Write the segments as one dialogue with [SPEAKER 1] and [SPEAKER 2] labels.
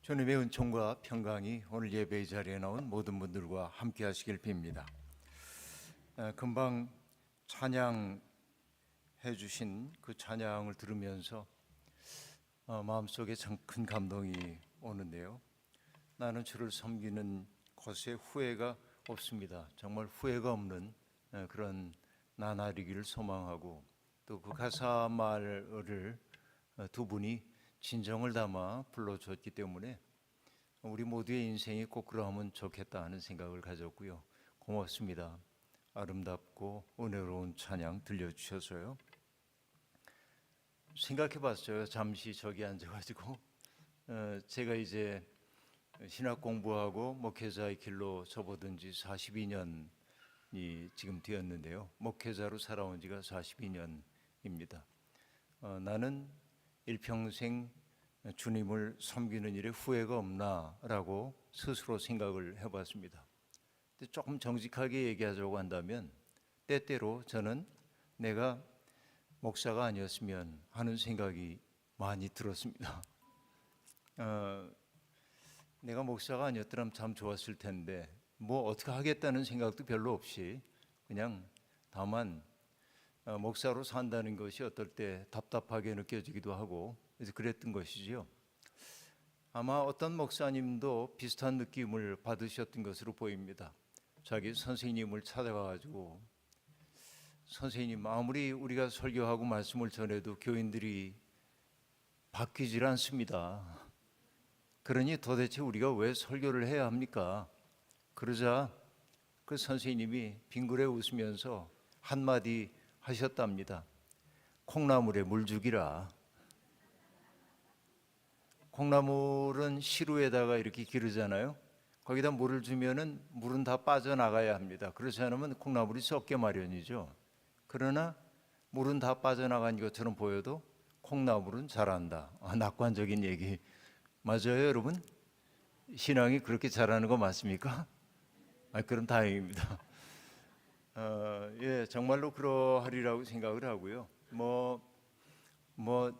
[SPEAKER 1] 주님의 은총과 평강이 오늘 예배의 자리에 나온 모든 분들과 함께 하시길 빕니다. 금방 찬양해 주신 그 찬양을 들으면서 마음속에 참 큰 감동이 오는데요. 나는 주를 섬기는 것에 후회가 없습니다. 정말 후회가 없는 그런 나날이기를 소망하고, 또 그 가사 말을 두 분이 진정을 담아 불러줬기 때문에 우리 모두의 인생이 꼭 그러하면 좋겠다 하는 생각을 가졌고요. 고맙습니다. 아름답고 은혜로운 찬양 들려주셔서요. 생각해봤어요. 잠시 저기 앉아가지고 제가 이제 신학 공부하고 목회자의 길로 접어든 지 42년이 지금 되었는데요. 목회자로 살아온 지가 42년입니다. 나는 일평생 주님을 섬기는 일에 후회가 없나라고 스스로 생각을 해봤습니다. 근데 조금 정직하게 얘기하자고 한다면 때때로 저는 내가 목사가 아니었으면 하는 생각이 많이 들었습니다. 내가 목사가 아니었더라면 참 좋았을 텐데 뭐 어떻게 하겠다는 생각도 별로 없이 그냥 다만 목사로 산다는 것이 어떨 때 답답하게 느껴지기도 하고 그래서 그랬던 것이지요. 아마 어떤 목사님도 비슷한 느낌을 받으셨던 것으로 보입니다. 자기 선생님을 찾아가가지고 선생님, 아무리 우리가 설교하고 말씀을 전해도 교인들이 바뀌질 않습니다. 그러니 도대체 우리가 왜 설교를 해야 합니까? 그러자 그 선생님이 빙그레 웃으면서 한마디 하셨답니다. 콩나물에 물 주기라. 콩나물은 시루에다가 이렇게 기르잖아요. 거기다 물을 주면은 물은 다 빠져나가야 합니다. 그렇지 않으면 콩나물이 썩게 마련이죠. 그러나 물은 다 빠져나간 것처럼 보여도 콩나물은 자란다. 낙관적인 얘기 맞아요, 여러분? 신앙이 그렇게 자라는 거 맞습니까? 그럼 다행입니다. 예, 정말로 그러하리라고 생각을 하고요.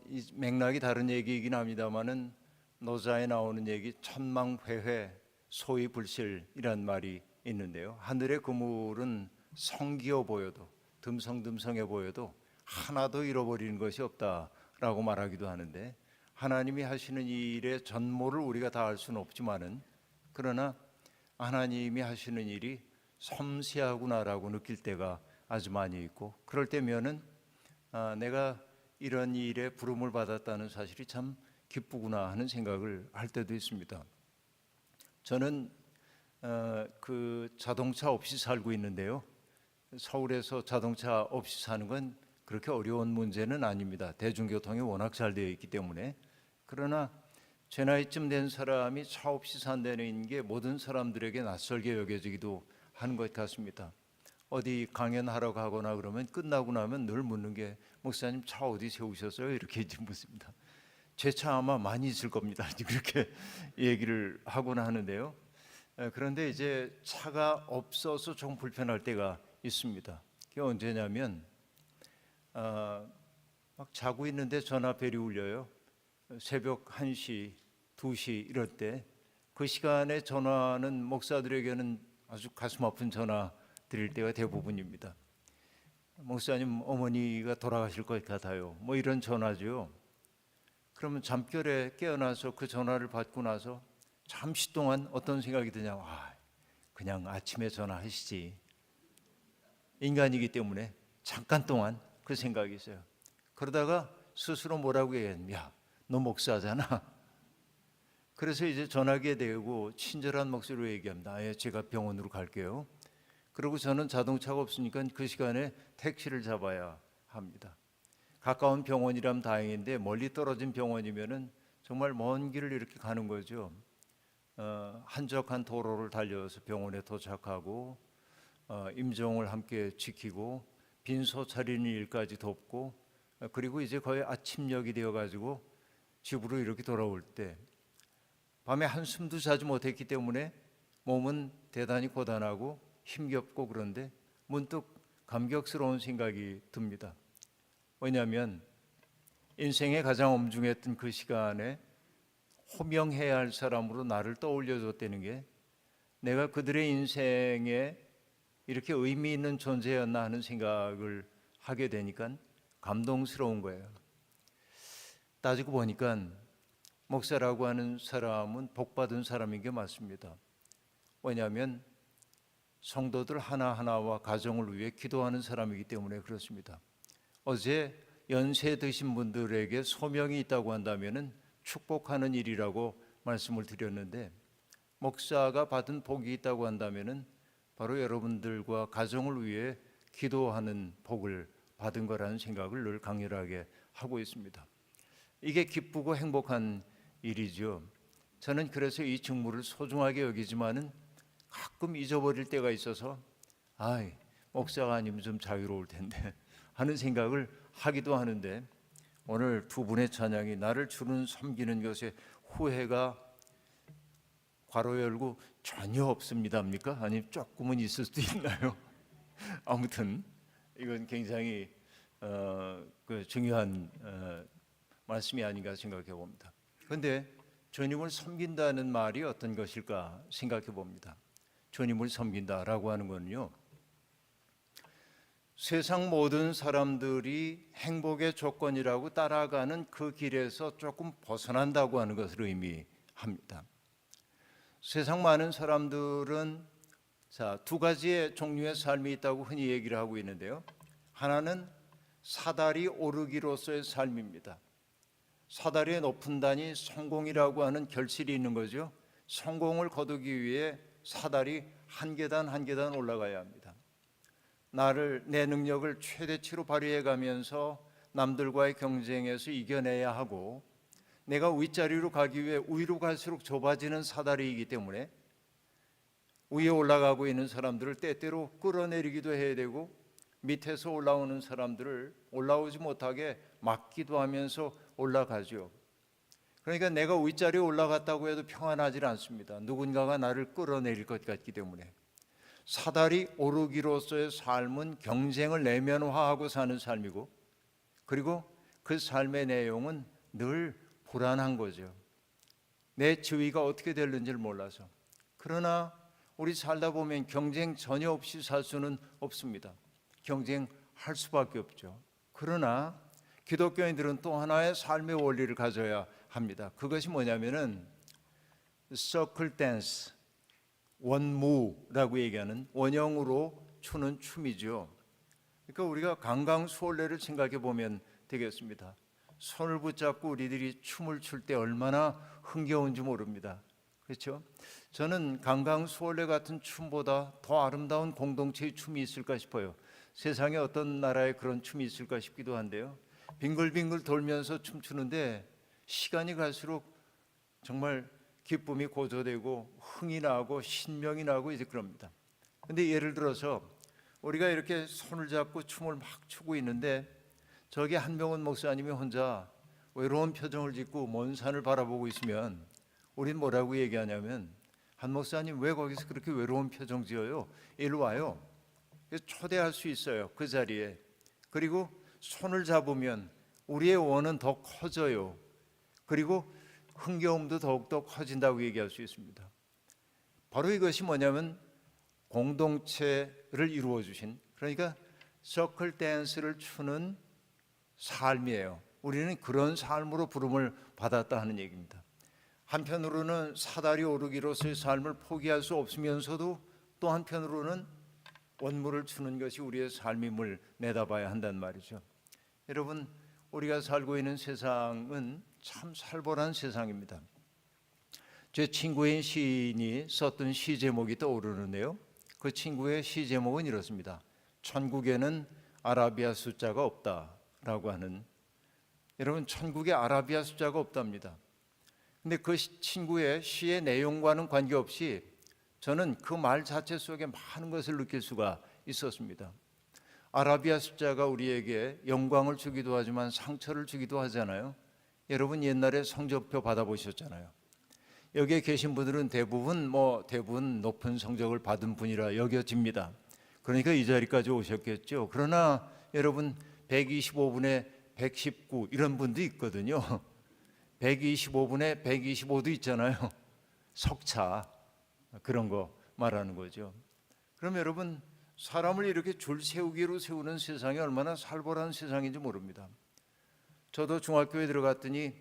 [SPEAKER 1] 이 맥락이 다른 얘기이긴 합니다만은 노자에 나오는 얘기 천망회회 소위불실이란 말이 있는데요. 하늘의 그물은 성기어 보여도 듬성듬성해 보여도 하나도 잃어버리는 것이 없다라고 말하기도 하는데, 하나님이 하시는 일의 전모를 우리가 다 알 수는 없지만은 그러나 하나님이 하시는 일이 섬세하구나라고 느낄 때가 아주 많이 있고, 그럴 때면은 내가 이런 일에 부름을 받았다는 사실이 참 기쁘구나 하는 생각을 할 때도 있습니다. 저는 그 자동차 없이 살고 있는데요. 서울에서 자동차 없이 사는 건 그렇게 어려운 문제는 아닙니다. 대중교통이 워낙 잘 되어 있기 때문에. 그러나 제 나이쯤 된 사람이 차 없이 산다는 게 모든 사람들에게 낯설게 여겨지기도 하는 것 같습니다. 어디 강연하러 가거나 그러면 끝나고 나면 늘 묻는 게 목사님 차 어디 세우셨어요? 이렇게 묻습니다. 제 차 아마 많이 있을 겁니다. 그렇게 얘기를 하곤 하는데요. 그런데 이제 차가 없어서 좀 불편할 때가 있습니다. 그게 언제냐면 막 자고 있는데 전화벨이 울려요. 새벽 1시, 2시 이럴 때 그 시간에 전화는 목사들에게는 아주 가슴 아픈 전화 드릴 때가 대부분입니다. 목사님 어머니가 돌아가실 것 같아요. 뭐 이런 전화죠. 그러면 잠결에 깨어나서 그 전화를 받고 나서 잠시 동안 어떤 생각이 드냐. 그냥 아침에 전화하시지. 인간이기 때문에 잠깐 동안 그 생각이 있어요. 그러다가 스스로 뭐라고 얘기해요. 야, 너 목사잖아. 그래서 이제 전화기에 대고 친절한 목소리로 얘기합니다. 예, 제가 병원으로 갈게요. 그리고 저는 자동차가 없으니까 그 시간에 택시를 잡아야 합니다. 가까운 병원이라면 다행인데 멀리 떨어진 병원이면은 정말 먼 길을 이렇게 가는 거죠. 한적한 도로를 달려서 병원에 도착하고 임종을 함께 지키고 빈소 차리는 일까지 돕고, 그리고 이제 거의 아침녘이 되어가지고 집으로 이렇게 돌아올 때 밤에 한숨도 자지 못했기 때문에 몸은 대단히 고단하고 힘겹고, 그런데 문득 감격스러운 생각이 듭니다. 왜냐하면 인생의 가장 엄중했던 그 시간에 호명해야 할 사람으로 나를 떠올려줬다는 게 내가 그들의 인생에 이렇게 의미 있는 존재였나 하는 생각을 하게 되니까 감동스러운 거예요. 따지고 보니까 목사라고 하는 사람은 복받은 사람인 게 맞습니다. 왜냐하면 성도들 하나하나와 가정을 위해 기도하는 사람이기 때문에 그렇습니다. 어제 연세 드신 분들에게 소명이 있다고 한다면 축복하는 일이라고 말씀을 드렸는데, 목사가 받은 복이 있다고 한다면 바로 여러분들과 가정을 위해 기도하는 복을 받은 거라는 생각을 늘 강렬하게 하고 있습니다. 이게 기쁘고 행복한 일이죠. 저는 그래서 이 직무를 소중하게 여기지만은 가끔 잊어버릴 때가 있어서 목사가 아니면 좀 자유로울 텐데 하는 생각을 하기도 하는데, 오늘 두 분의 찬양이 나를 주는 섬기는 것에 후회가 괄호 열고 전혀 없습니다입니까? 아니면 조금은 있을 수도 있나요? 아무튼 이건 굉장히 중요한 말씀이 아닌가 생각해 봅니다. 그런데 주님을 섬긴다는 말이 어떤 것일까 생각해 봅니다. 주님을 섬긴다라고 하는 것은요, 세상 모든 사람들이 행복의 조건이라고 따라가는 그 길에서 조금 벗어난다고 하는 것을 의미합니다. 세상 많은 사람들은 두 가지의 종류의 삶이 있다고 흔히 얘기를 하고 있는데요. 하나는 사다리 오르기로서의 삶입니다. 사다리의 높은 단이 성공이라고 하는 결실이 있는 거죠. 성공을 거두기 위해 사다리 한 계단 한 계단 올라가야 합니다. 내 능력을 최대치로 발휘해 가면서 남들과의 경쟁에서 이겨내야 하고, 내가 윗자리로 가기 위해 위로 갈수록 좁아지는 사다리이기 때문에 위에 올라가고 있는 사람들을 때때로 끌어내리기도 해야 되고, 밑에서 올라오는 사람들을 올라오지 못하게 막기도 하면서 올라가죠. 그러니까 내가 윗자리에 올라갔다고 해도 평안하지 않습니다. 누군가가 나를 끌어내릴 것 같기 때문에. 사다리 오르기로서의 삶은 경쟁을 내면화하고 사는 삶이고, 그리고 그 삶의 내용은 늘 불안한 거죠. 내 지위가 어떻게 될는지를 몰라서. 그러나 우리 살다 보면 경쟁 전혀 없이 살 수는 없습니다. 경쟁할 수밖에 없죠. 그러나 기독교인들은 또 하나의 삶의 원리를 가져야 합니다. 그것이 뭐냐면은 서클 댄스, 원무라고 얘기하는 원형으로 추는 춤이죠. 그러니까 우리가 강강수월래를 생각해 보면 되겠습니다. 손을 붙잡고 우리들이 춤을 출 때 얼마나 흥겨운지 모릅니다. 그렇죠? 저는 강강수월래 같은 춤보다 더 아름다운 공동체의 춤이 있을까 싶어요. 세상에 어떤 나라에 그런 춤이 있을까 싶기도 한데요. 빙글빙글 돌면서 춤추는데 시간이 갈수록 정말 기쁨이 고조되고 흥이 나고 신명이 나고 이제 그럽니다. 근데 예를 들어서 우리가 이렇게 손을 잡고 춤을 막 추고 있는데 저기 한명훈 목사님이 혼자 외로운 표정을 짓고 먼 산을 바라보고 있으면 우린 뭐라고 얘기하냐면, 한 목사님 왜 거기서 그렇게 외로운 표정 지어요? 일로 와요. 초대할 수 있어요, 그 자리에. 그리고 손을 잡으면 우리의 원은 더 커져요. 그리고 흥겨움도 더욱더 커진다고 얘기할 수 있습니다. 바로 이것이 뭐냐면 공동체를 이루어 주신, 그러니까 서클 댄스를 추는 삶이에요. 우리는 그런 삶으로 부름을 받았다 하는 얘기입니다. 한편으로는 사다리 오르기로서의 삶을 포기할 수 없으면서도 또 한편으로는 원무를 추는 것이 우리의 삶임을 내다봐야 한단 말이죠. 여러분, 우리가 살고 있는 세상은 참 살벌한 세상입니다. 제 친구인 시인이 썼던 시 제목이 떠오르는데요. 그 친구의 시 제목은 이렇습니다. 천국에는 아라비아 숫자가 없다라고 하는. 여러분, 천국에 아라비아 숫자가 없답니다. 근데 그 친구의 시의 내용과는 관계없이 저는 그 말 자체 속에 많은 것을 느낄 수가 있었습니다. 아라비아 숫자가 우리에게 영광을 주기도 하지만 상처를 주기도 하잖아요. 여러분 옛날에 성적표 받아보셨잖아요. 여기에 계신 분들은 대부분 높은 성적을 받은 분이라 여겨집니다. 그러니까 이 자리까지 오셨겠죠. 그러나 여러분 125분에 119 이런 분도 있거든요. 125분에 125도 있잖아요. 석차 그런 거 말하는 거죠. 그럼 여러분, 사람을 이렇게 줄 세우기로 세우는 세상이 얼마나 살벌한 세상인지 모릅니다. 저도 중학교에 들어갔더니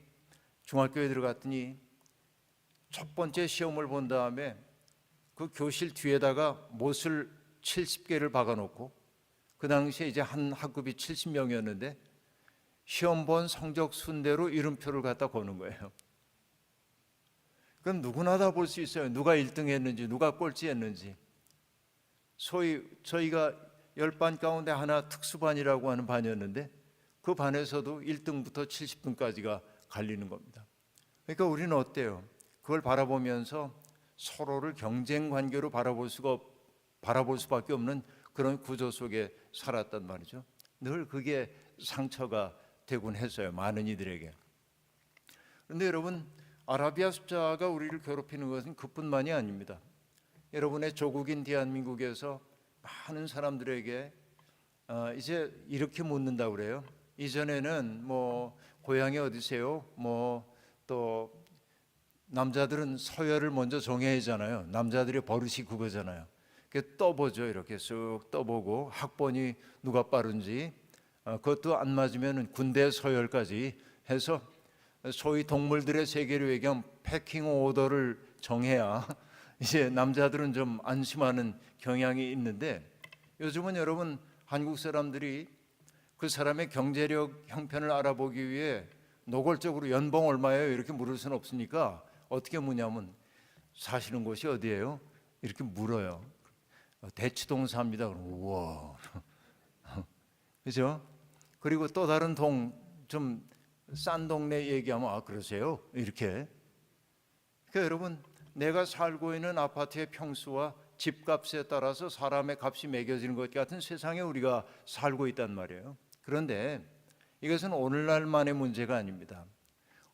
[SPEAKER 1] 첫 번째 시험을 본 다음에 그 교실 뒤에다가 못을 70개를 박아놓고, 그 당시에 이제 한 학급이 70명이었는데 시험 본 성적 순대로 이름표를 갖다 거는 거예요. 그럼 누구나 다 볼 수 있어요. 누가 1등 했는지, 누가 꼴찌 했는지. 소위 저희가 10반 가운데 하나 특수반이라고 하는 반이었는데 그 반에서도 1등부터 70등까지가 갈리는 겁니다. 그러니까 우리는 어때요? 그걸 바라보면서 서로를 경쟁 관계로 바라볼 수밖에 없는 그런 구조 속에 살았단 말이죠. 늘 그게 상처가 되곤 했어요, 많은 이들에게. 그런데 여러분, 아라비아 숫자가 우리를 괴롭히는 것은 그뿐만이 아닙니다. 여러분의 조국인 대한민국에서 많은 사람들에게 이제 이렇게 묻는다고 그래요. 이전에는 뭐 고향이 어디세요? 뭐 또 남자들은 서열을 먼저 정해야 하잖아요. 남자들의 버릇이 그거잖아요. 떠보죠. 이렇게 쓱 떠보고 학번이 누가 빠른지, 그것도 안 맞으면 군대 서열까지 해서 소위 동물들의 세계로 얘기하면 패킹 오더를 정해야 이제 남자들은 좀 안심하는 경향이 있는데, 요즘은 여러분, 한국 사람들이 그 사람의 경제력 형편을 알아보기 위해 노골적으로 연봉 얼마예요? 이렇게 물을 수는 없으니까 어떻게 묻냐면 사시는 곳이 어디예요? 이렇게 물어요. 대치동 삽니다. 그럼 우와. 그죠? 그리고 또 다른 좀 싼 동네 얘기하면 그러세요? 이렇게. 그러니까 여러분, 내가 살고 있는 아파트의 평수와 집값에 따라서 사람의 값이 매겨지는 것 같은 세상에 우리가 살고 있단 말이에요. 그런데 이것은 오늘날만의 문제가 아닙니다.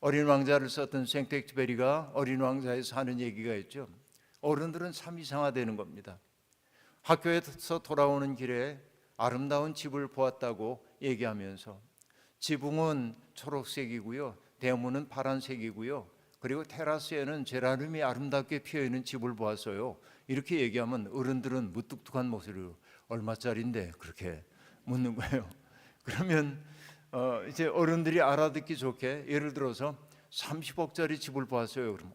[SPEAKER 1] 어린 왕자를 썼던 생텍쥐페리가 어린 왕자에서 하는 얘기가 있죠. 어른들은 참 이상하다는 겁니다. 학교에서 돌아오는 길에 아름다운 집을 보았다고 얘기하면서 지붕은 초록색이고요, 대문은 파란색이고요, 그리고 테라스에는 제라늄이 아름답게 피어있는 집을 보았어요. 이렇게 얘기하면 어른들은 무뚝뚝한 목소리로 얼마짜리인데 그렇게 묻는 거예요. 그러면 이제 어른들이 알아듣기 좋게 예를 들어서 30억짜리 집을 보았어요. 그럼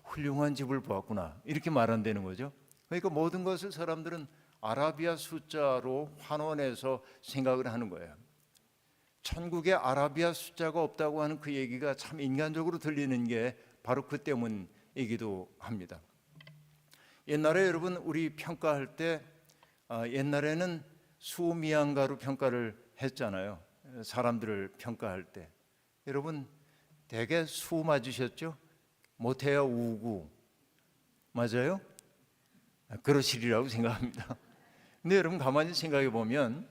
[SPEAKER 1] 훌륭한 집을 보았구나 이렇게 말한다는 거죠. 그러니까 모든 것을 사람들은 아라비아 숫자로 환원해서 생각을 하는 거예요. 천국에 아라비아 숫자가 없다고 하는 그 얘기가 참 인간적으로 들리는 게 바로 그 때문이기도 합니다. 옛날에 여러분, 우리 평가할 때 옛날에는 수미양가로 평가를 했잖아요. 사람들을 평가할 때 여러분 대개 수 맞으셨죠? 못해야 우구 맞아요? 그러시리라고 생각합니다. 근데 여러분 가만히 생각해 보면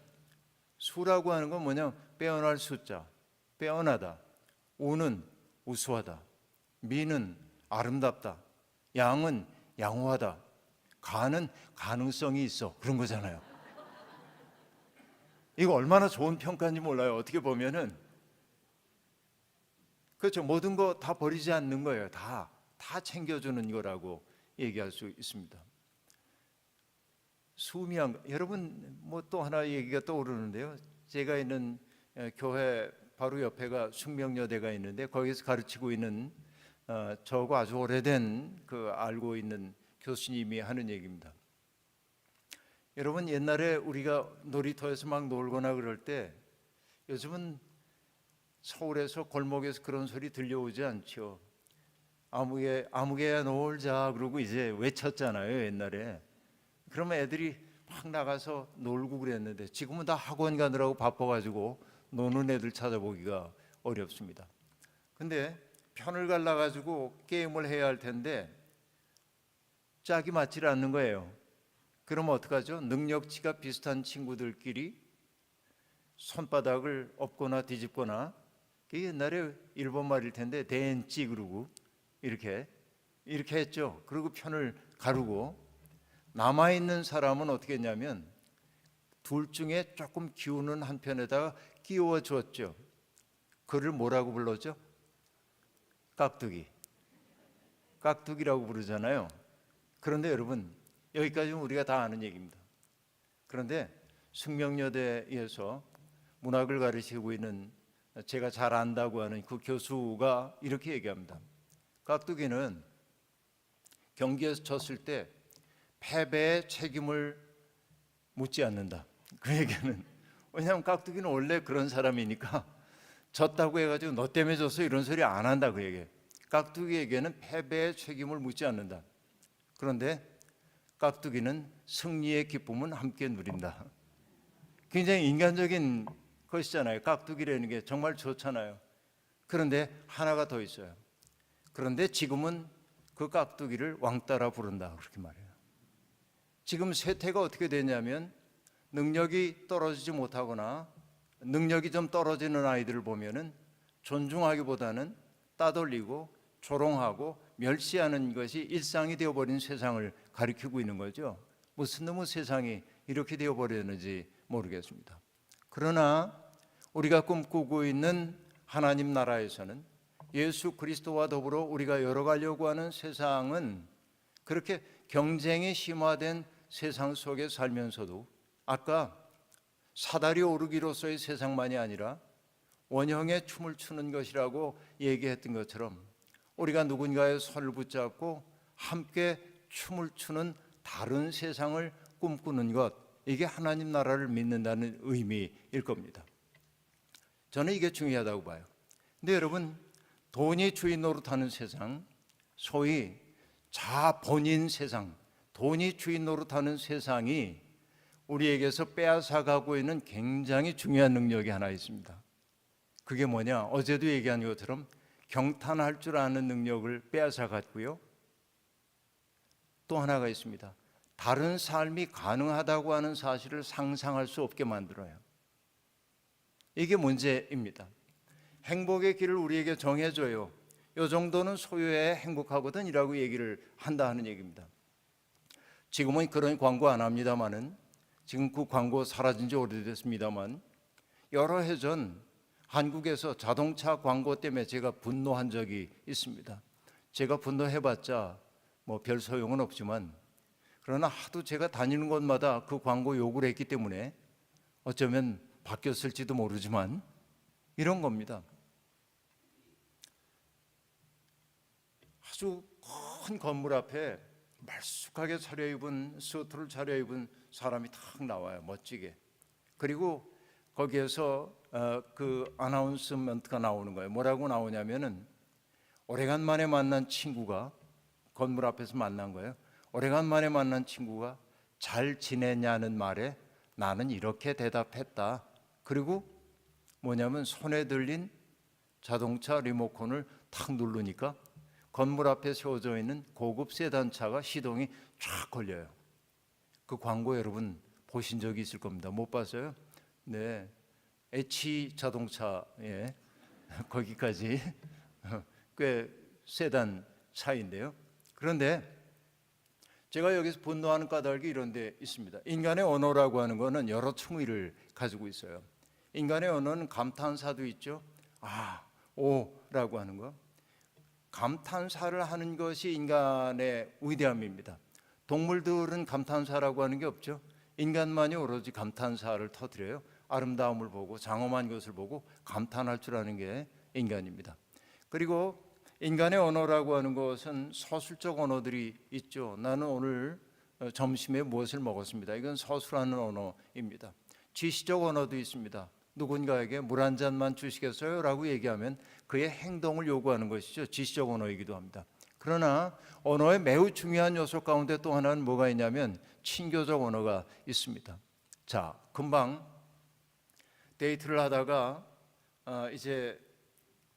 [SPEAKER 1] 수라고 하는 건 뭐냐? 빼어날 숫자, 빼어나다. 우는 우수하다. 미는 아름답다. 양은 양호하다. 가는 가능성이 있어. 그런 거잖아요. 이거 얼마나 좋은 평가인지 몰라요. 어떻게 보면은 그렇죠. 모든 거 다 버리지 않는 거예요. 다 챙겨주는 거라고 얘기할 수 있습니다. 수미양, 여러분 뭐 또 하나 얘기가 떠오르는데요. 제가 있는 교회 바로 옆에가 숙명여대가 있는데 거기서 가르치고 있는 저하고 아주 오래된 그 알고 있는 교수님이 하는 얘기입니다. 여러분 옛날에 우리가 놀이터에서 막 놀거나 그럴 때 요즘은 서울에서 골목에서 그런 소리 들려오지 않죠. 아무개야 놀자 그러고 이제 외쳤잖아요 옛날에. 그러면 애들이 막 나가서 놀고 그랬는데 지금은 다 학원 가느라고 바빠가지고 노는 애들 찾아보기가 어렵습니다. 근데 편을 갈라가지고 게임을 해야 할 텐데 짝이 맞질 않는 거예요. 그러면 어떡하죠? 능력치가 비슷한 친구들끼리 손바닥을 엎거나 뒤집거나, 그게 옛날에 일본 말일 텐데 댄찌 그러고 이렇게 했죠. 그리고 편을 가르고 남아있는 사람은 어떻게 했냐면 둘 중에 조금 기우는 한 편에다가 끼워 주었죠. 그를 뭐라고 불렀죠? 깍두기라고 부르잖아요. 그런데 여러분, 여기까지는 우리가 다 아는 얘기입니다. 그런데 숙명여대에서 문학을 가르치고 있는 제가 잘 안다고 하는 그 교수가 이렇게 얘기합니다. 깍두기는 경기에서 졌을 때 패배의 책임을 묻지 않는다. 그 얘기는 왜냐하면 깍두기는 원래 그런 사람이니까 졌다고 해가지고 너 때문에 졌어 이런 소리 안 한다 그 얘기예요. 깍두기에게는 패배의 책임을 묻지 않는다. 그런데 깍두기는 승리의 기쁨은 함께 누린다. 굉장히 인간적인 것이잖아요. 깍두기라는 게 정말 좋잖아요. 그런데 하나가 더 있어요. 그런데 지금은 그 깍두기를 왕따라 부른다 그렇게 말해요. 지금 세태가 어떻게 되냐면 능력이 떨어지지 못하거나 능력이 좀 떨어지는 아이들을 보면은 존중하기보다는 따돌리고 조롱하고 멸시하는 것이 일상이 되어버린 세상을 가리키고 있는 거죠. 무슨 놈의 세상이 이렇게 되어버렸는지 모르겠습니다. 그러나 우리가 꿈꾸고 있는 하나님 나라에서는 예수 그리스도와 더불어 우리가 열어가려고 하는 세상은 그렇게 경쟁이 심화된 세상 속에 살면서도 아까 사다리 오르기로서의 세상만이 아니라 원형의 춤을 추는 것이라고 얘기했던 것처럼 우리가 누군가의 손을 붙잡고 함께 춤을 추는 다른 세상을 꿈꾸는 것, 이게 하나님 나라를 믿는다는 의미일 겁니다. 저는 이게 중요하다고 봐요. 근데 여러분, 돈이 주인 노릇하는 세상, 소위 자본인 세상, 돈이 주인 노릇하는 세상이 우리에게서 빼앗아가고 있는 굉장히 중요한 능력이 하나 있습니다. 그게 뭐냐? 어제도 얘기한 것처럼 경탄할 줄 아는 능력을 빼앗아갔고요. 또 하나가 있습니다. 다른 삶이 가능하다고 하는 사실을 상상할 수 없게 만들어요. 이게 문제입니다. 행복의 길을 우리에게 정해줘요. 이 정도는 소유해야 행복하거든 이라고 얘기를 한다 하는 얘기입니다. 지금은 그런 광고 안 합니다만은 지금 그 광고 사라진 지 오래됐습니다만 여러 해 전 한국에서 자동차 광고 때문에 제가 분노한 적이 있습니다. 제가 분노해봤자 뭐 별 소용은 없지만 그러나 하도 제가 다니는 곳마다 그 광고 요구를 했기 때문에 어쩌면 바뀌었을지도 모르지만 이런 겁니다. 아주 큰 건물 앞에 말쑥하게 차려입은 스웨터를 차려입은 사람이 탁 나와요. 멋지게. 그리고 거기에서 그 아나운스먼트가 나오는 거예요. 뭐라고 나오냐면은 오래간만에 만난 친구가 건물 앞에서 만난 거예요. 오래간만에 만난 친구가 잘 지내냐는 말에 나는 이렇게 대답했다. 그리고 뭐냐면 손에 들린 자동차 리모컨을 탁 누르니까 건물 앞에 세워져 있는 고급 세단차가 시동이 쫙 걸려요. 그 광고 여러분 보신 적이 있을 겁니다. 못 봤어요? 네, H 자동차에 거기까지 꽤 세단 차인데요. 그런데 제가 여기서 분노하는 까닭이 이런 데 있습니다. 인간의 언어라고 하는 것은 여러 층위를 가지고 있어요. 인간의 언어는 감탄사도 있죠. 아, 오라고 하는 거. 감탄사를 하는 것이 인간의 위대함입니다. 동물들은 감탄사라고 하는 게 없죠. 인간만이 오로지 감탄사를 터뜨려요. 아름다움을 보고 장엄한 것을 보고 감탄할 줄 아는 게 인간입니다. 그리고 인간의 언어라고 하는 것은 서술적 언어들이 있죠. 나는 오늘 점심에 무엇을 먹었습니다. 이건 서술하는 언어입니다. 지시적 언어도 있습니다. 누군가에게 물 한 잔만 주시겠어요? 라고 얘기하면 그의 행동을 요구하는 것이죠. 지시적 언어이기도 합니다. 그러나 언어의 매우 중요한 요소 가운데 또 하나는 뭐가 있냐면 친교적 언어가 있습니다. 자, 금방 데이트를 하다가 이제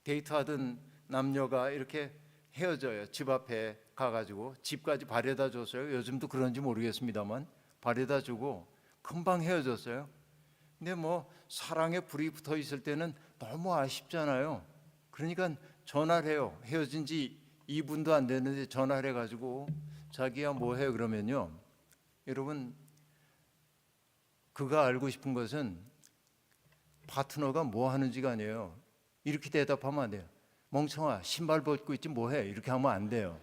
[SPEAKER 1] 데이트하던 남녀가 이렇게 헤어져요. 집 앞에 가가지고 집까지 바래다 줬어요. 요즘도 그런지 모르겠습니다만 바래다 주고 금방 헤어졌어요. 근데 뭐 사랑에 불이 붙어 있을 때는 너무 아쉽잖아요. 그러니까 전화를 해요. 헤어진 지 2분도 안 됐는데 전화를 해가지고 자기야 뭐해 그러면요. 여러분 그가 알고 싶은 것은 파트너가 뭐 하는지가 아니에요. 이렇게 대답하면 안 돼요. 멍청아 신발 벗고 있지 뭐해 이렇게 하면 안 돼요.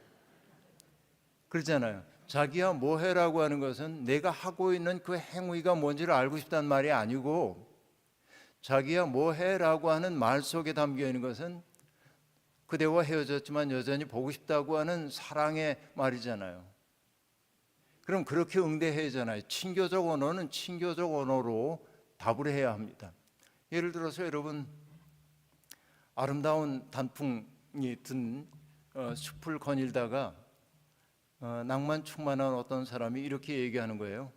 [SPEAKER 1] 그렇잖아요. 자기야 뭐해라고 하는 것은 내가 하고 있는 그 행위가 뭔지를 알고 싶단 말이 아니고, 자기야 뭐해라고 하는 말 속에 담겨 있는 것은 그대와 헤어졌지만 여전히 보고 싶다고 하는 사랑의 말이잖아요. 그럼 그렇게 응대해야잖아요. 친교적 언어는 친교적 언어로 답을 해야 합니다. 예를 들어서 여러분, 아름다운 단풍이 든 숲을 거닐다가 낭만 충만한 어떤 사람이 이렇게 얘기하는 거예요.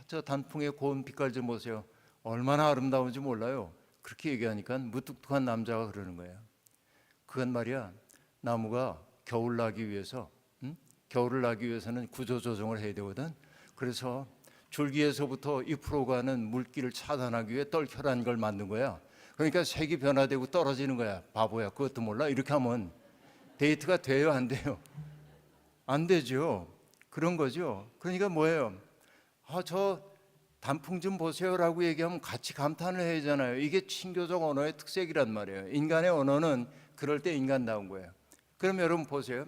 [SPEAKER 1] 저 단풍의 고운 빛깔 좀 보세요. 얼마나 아름다운지 몰라요. 그렇게 얘기하니까 무뚝뚝한 남자가 그러는 거예요. 그건 말이야, 나무가 겨울 나기 위해서, 겨울을 나기 위해서는 구조조정을 해야 되거든. 그래서 줄기에서부터 잎으로 가는 물기를 차단하기 위해 떨결한 걸 만든 거야. 그러니까 색이 변화되고 떨어지는 거야. 바보야, 그것도 몰라? 이렇게 하면 데이트가 돼요, 안 돼요? 안 되죠. 그런 거죠. 그러니까 뭐예요? 저 단풍 좀 보세요라고 얘기하면 같이 감탄을 해야 하잖아요. 이게 친교적 언어의 특색이란 말이에요. 인간의 언어는 그럴 때 인간다운 거예요. 그럼 여러분 보세요.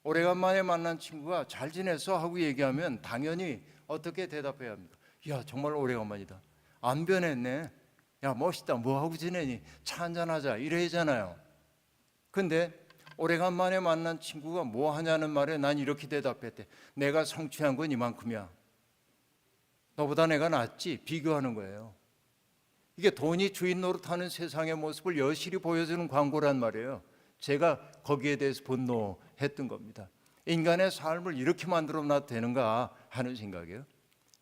[SPEAKER 1] 오래간만에 만난 친구가 잘 지냈어? 하고 얘기하면 당연히 어떻게 대답해야 합니까? 야, 정말 오래간만이다. 안 변했네. 야, 멋있다. 뭐 하고 지내니? 차 한잔 하자. 이래야잖아요. 근데 오래간만에 만난 친구가 뭐 하냐는 말에 난 이렇게 대답했대. 내가 성취한 건 이만큼이야. 너보다 내가 낫지. 비교하는 거예요. 이게 돈이 주인 노릇하는 세상의 모습을 여실히 보여주는 광고란 말이에요. 제가 거기에 대해서 분노했던 겁니다. 인간의 삶을 이렇게 만들어 놔도 되는가 하는 생각이에요.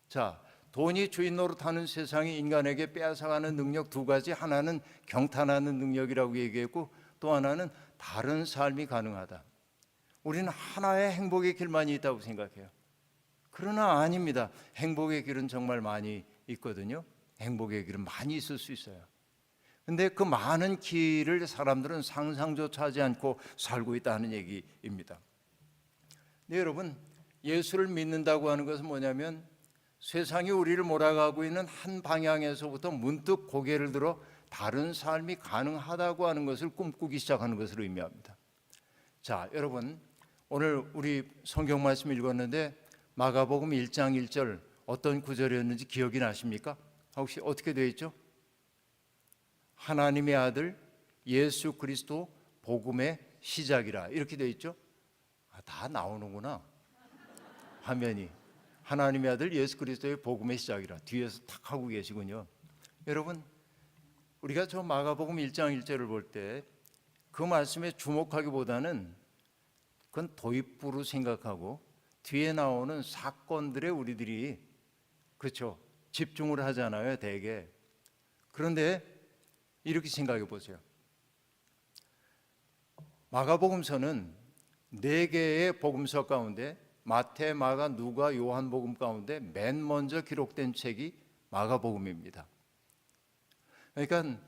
[SPEAKER 1] 자, 돈이 주인 노릇하는 세상이 인간에게 빼앗아가는 능력 두 가지, 하나는 경탄하는 능력이라고 얘기했고 또 하나는 다른 삶이 가능하다. 우리는 하나의 행복의 길만이 있다고 생각해요. 그러나 아닙니다. 행복의 길은 정말 많이 있거든요. 행복의 길은 많이 있을 수 있어요. 근데 그 많은 길을 사람들은 상상조차 하지 않고 살고 있다는 얘기입니다. 네, 여러분, 예수를 믿는다고 하는 것은 뭐냐면 세상이 우리를 몰아가고 있는 한 방향에서부터 문득 고개를 들어 다른 삶이 가능하다고 하는 것을 꿈꾸기 시작하는 것을 의미합니다. 자, 여러분, 오늘 우리 성경 말씀 읽었는데 마가복음 1장 1절 어떤 구절이었는지 기억이 나십니까? 혹시 어떻게 되어 있죠? 하나님의 아들 예수 그리스도 복음의 시작이라 이렇게 되어 있죠? 다 나오는구나. 화면이 하나님의 아들 예수 그리스도의 복음의 시작이라 뒤에서 탁 하고 계시군요. 여러분, 우리가 저 마가복음 1장 1절을 볼 때 그 말씀에 주목하기보다는 그건 도입부로 생각하고 뒤에 나오는 사건들에 우리들이 그렇죠 집중을 하잖아요, 대개. 그런데 이렇게 생각해 보세요. 마가복음서는 4개의 복음서 가운데 마태, 마가, 누가, 요한복음 가운데 맨 먼저 기록된 책이 마가복음입니다. 그러니까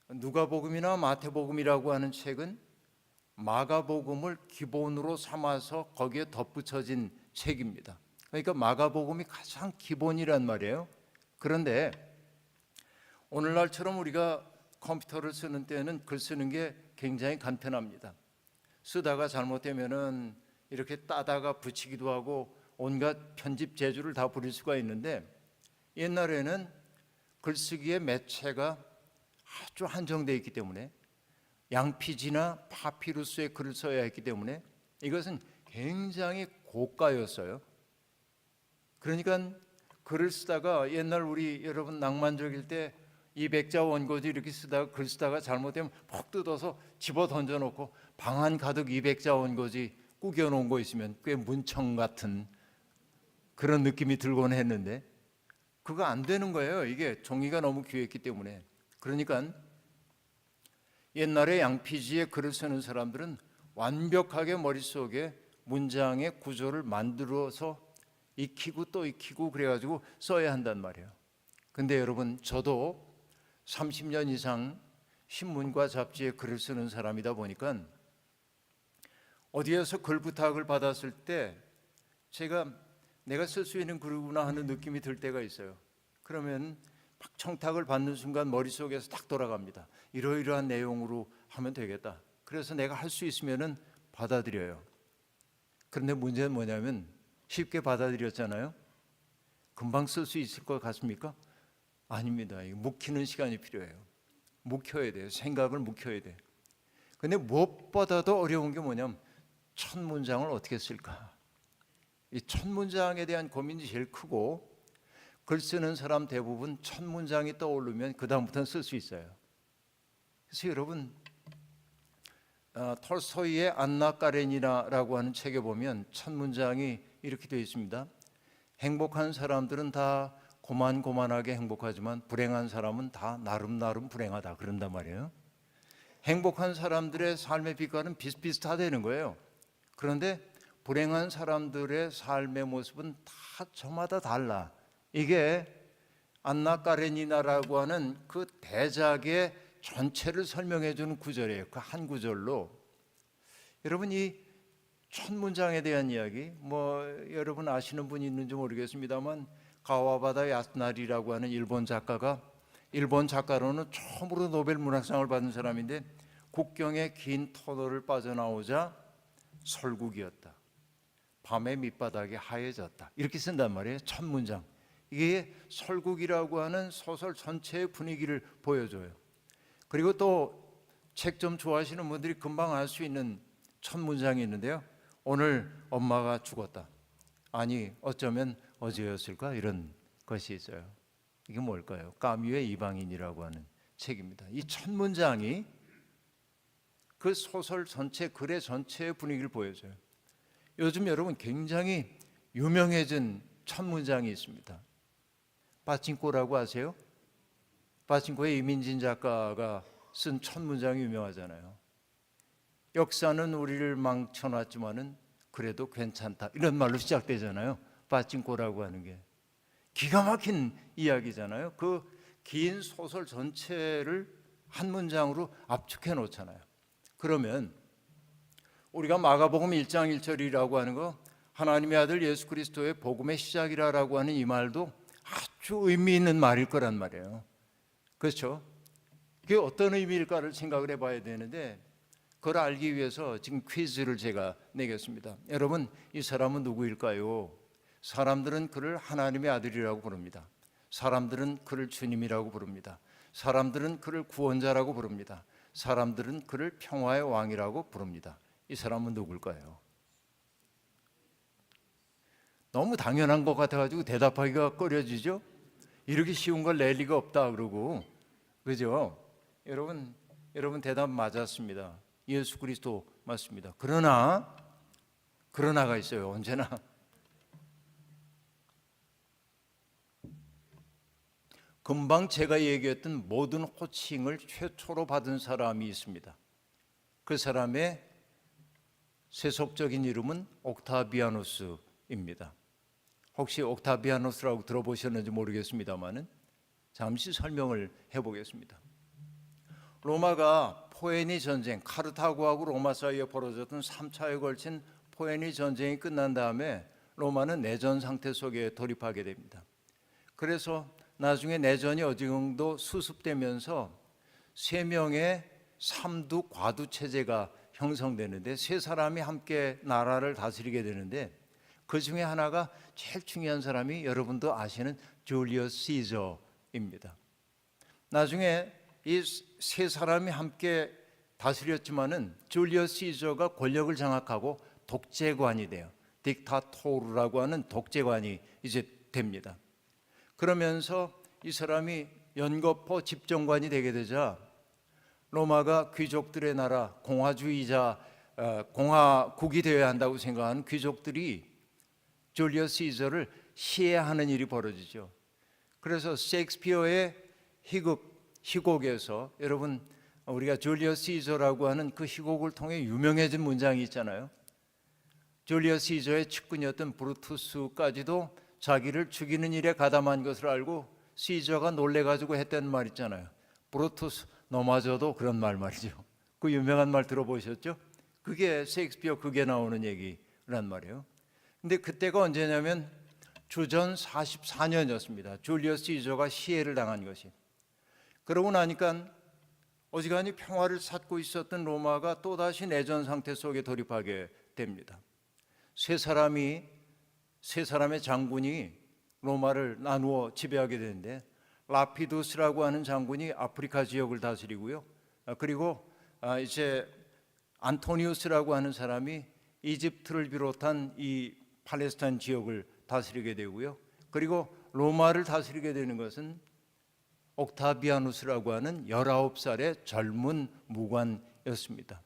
[SPEAKER 1] 누가복음이나 마태복음이라고 하는 책은 마가복음을 기본으로 삼아서 거기에 덧붙여진 책입니다. 그러니까 마가복음이 가장 기본이란 말이에요. 그런데 오늘날처럼 우리가 컴퓨터를 쓰는 때는 글 쓰는 게 굉장히 간편합니다. 쓰다가 잘못되면은 이렇게 따다가 붙이기도 하고 온갖 편집 재주를 다 부릴 수가 있는데, 옛날에는 글쓰기의 매체가 아주 한정되어 있기 때문에 양피지나 파피루스에 글을 써야 했기 때문에 이것은 굉장히 고가였어요. 그러니까 글을 쓰다가 옛날 우리 여러분 낭만적일 때 200자 원고지 이렇게 쓰다가 글 쓰다가 잘못되면 푹 뜯어서 집어 던져놓고 방 안 가득 200자 원고지 구겨놓은 거 있으면 꽤 문청 같은 그런 느낌이 들곤 했는데 그거 안 되는 거예요. 이게 종이가 너무 귀했기 때문에. 그러니까 옛날에 양피지에 글을 쓰는 사람들은 완벽하게 머릿속에 문장의 구조를 만들어서 익히고 또 익히고 그래가지고 써야 한단 말이에요. 근데 여러분, 저도 30년 이상 신문과 잡지에 글을 쓰는 사람이다 보니까 어디에서 글 부탁을 받았을 때 내가 쓸 수 있는 글이구나 하는 느낌이 들 때가 있어요. 그러면 막 청탁을 받는 순간 머릿속에서 딱 돌아갑니다. 이러이러한 내용으로 하면 되겠다. 그래서 내가 할 수 있으면은 받아들여요. 그런데 문제는 뭐냐면 쉽게 받아들였잖아요. 금방 쓸 수 있을 것 같습니까? 아닙니다. 이거 묵히는 시간이 필요해요. 묵혀야 돼요. 생각을 묵혀야 돼요. 근데 무엇보다도 어려운 게 뭐냐면 첫 문장을 어떻게 쓸까? 이 첫 문장에 대한 고민이 제일 크고, 글 쓰는 사람 대부분 첫 문장이 떠오르면 그 다음부터는 쓸 수 있어요. 그래서 여러분, 톨스토이의 안나 까레니나라고 하는 책에 보면 첫 문장이 이렇게 되어 있습니다. 행복한 사람들은 다 고만고만하게 행복하지만 불행한 사람은 다 나름나름 불행하다, 그런단 말이에요. 행복한 사람들의 삶의 빛깔은 비슷비슷하다는 거예요. 그런데 불행한 사람들의 삶의 모습은 다 저마다 달라. 이게 안나 까레니나라고 하는 그 대작의 전체를 설명해 주는 구절이에요. 그 한 구절로. 여러분, 이 첫 문장에 대한 이야기, 여러분 아시는 분이 있는지 모르겠습니다만 가와바다 야스나리라고 하는 일본 작가가, 일본 작가로는 처음으로 노벨 문학상을 받은 사람인데, 국경의 긴 터널을 빠져나오자 설국이었다. 밤의 밑바닥이 하얘졌다. 이렇게 쓴단 말이에요. 첫 문장. 이게 설국이라고 하는 소설 전체의 분위기를 보여줘요. 그리고 또 책 좀 좋아하시는 분들이 금방 알 수 있는 첫 문장이 있는데요. 오늘 엄마가 죽었다. 아니 어쩌면 어제였을까? 이런 것이 있어요. 이게 뭘까요? 까뮈의 이방인이라고 하는 책입니다. 이 첫 문장이 그 소설 전체, 글의 전체의 분위기를 보여줘요. 요즘 여러분 굉장히 유명해진 첫 문장이 있습니다. 빠찡꼬라고 아세요? 빠찡코의 이민진 작가가 쓴 첫 문장이 유명하잖아요. 역사는 우리를 망쳐놨지만은 그래도 괜찮다, 이런 말로 시작되잖아요. 빠찡코라고 하는 게 기가 막힌 이야기잖아요. 그 긴 소설 전체를 한 문장으로 압축해 놓잖아요. 그러면 우리가 마가복음 1장 1절이라고 하는 거, 하나님의 아들 예수 그리스도의 복음의 시작이라고 하는 이 말도 아주 의미 있는 말일 거란 말이에요. 그렇죠? 그게 어떤 의미일까를 생각을 해봐야 되는데, 그걸 알기 위해서 지금 퀴즈를 제가 내겠습니다. 여러분, 이 사람은 누구일까요? 사람들은 그를 하나님의 아들이라고 부릅니다. 사람들은 그를 주님이라고 부릅니다. 사람들은 그를 구원자라고 부릅니다. 사람들은 그를 평화의 왕이라고 부릅니다. 이 사람은 누굴까요? 너무 당연한 것 같아가지고 대답하기가 꺼려지죠? 이렇게 쉬운 걸 낼 리가 없다 그러고, 그죠? 여러분 대답 맞았습니다. 예수 그리스도 맞습니다. 그러나가 있어요. 언제나. 금방 제가 얘기했던 모든 호칭을 최초로 받은 사람이 있습니다. 그 사람의 세속적인 이름은 옥타비아누스입니다. 혹시 옥타비아누스라고 들어보셨는지 모르겠습니다만은 잠시 설명을 해보겠습니다. 로마가 포에니 전쟁, 카르타고하고 로마 사이에 벌어졌던 3차에 걸친 포에니 전쟁이 끝난 다음에 로마는 내전 상태 속에 돌입하게 됩니다. 그래서 나중에 내전이 어느 정도 수습되면서 3명의 삼두 과두 체제가 형성되는데, 3사람이 함께 나라를 다스리게 되는데, 그 중에 하나가 제일 중요한 사람이 여러분도 아시는 줄리어스 시저입니다. 나중에 이 3사람이 함께 다스렸지만은 줄리어스 시저가 권력을 장악하고 독재관이 돼요. 딕타토르라고 하는 독재관이 이제 됩니다. 그러면서 이 사람이 연거푸 집정관이 되게 되자 로마가 귀족들의 나라, 공화국이 되어야 한다고 생각하는 귀족들이 줄리어스 시저를 시해하는 일이 벌어지죠. 그래서 셰익스피어의 희곡에서 여러분, 우리가 줄리어스 시저라고 하는 그 희곡을 통해 유명해진 문장이 있잖아요. 줄리어스 시저의 측근이었던 브루투스까지도 자기를 죽이는 일에 가담한 것을 알고 시저가 놀래가지고 했다는 말 있잖아요. 브루투스 너마저도 그런 말이죠. 그 유명한 말 들어보셨죠? 그게 셰익스피어 극에 나오는 얘기란 말이에요. 근데 그때가 언제냐면 주전 44년이었습니다. 줄리어스 시저가 시해를 당한 것이. 그러고 나니까 어지간히 평화를 찾고 있었던 로마가 또다시 내전 상태 속에 돌입하게 됩니다. 세 사람의 장군이 로마를 나누어 지배하게 되는데, 라피두스라고 하는 장군이 아프리카 지역을 다스리고요. 그리고 이제 안토니우스라고 하는 사람이 이집트를 비롯한 이 팔레스타인 지역을 다스리게 되고요. 그리고 로마를 다스리게 되는 것은 옥타비아누스라고 하는 19살의 젊은 무관이었습니다.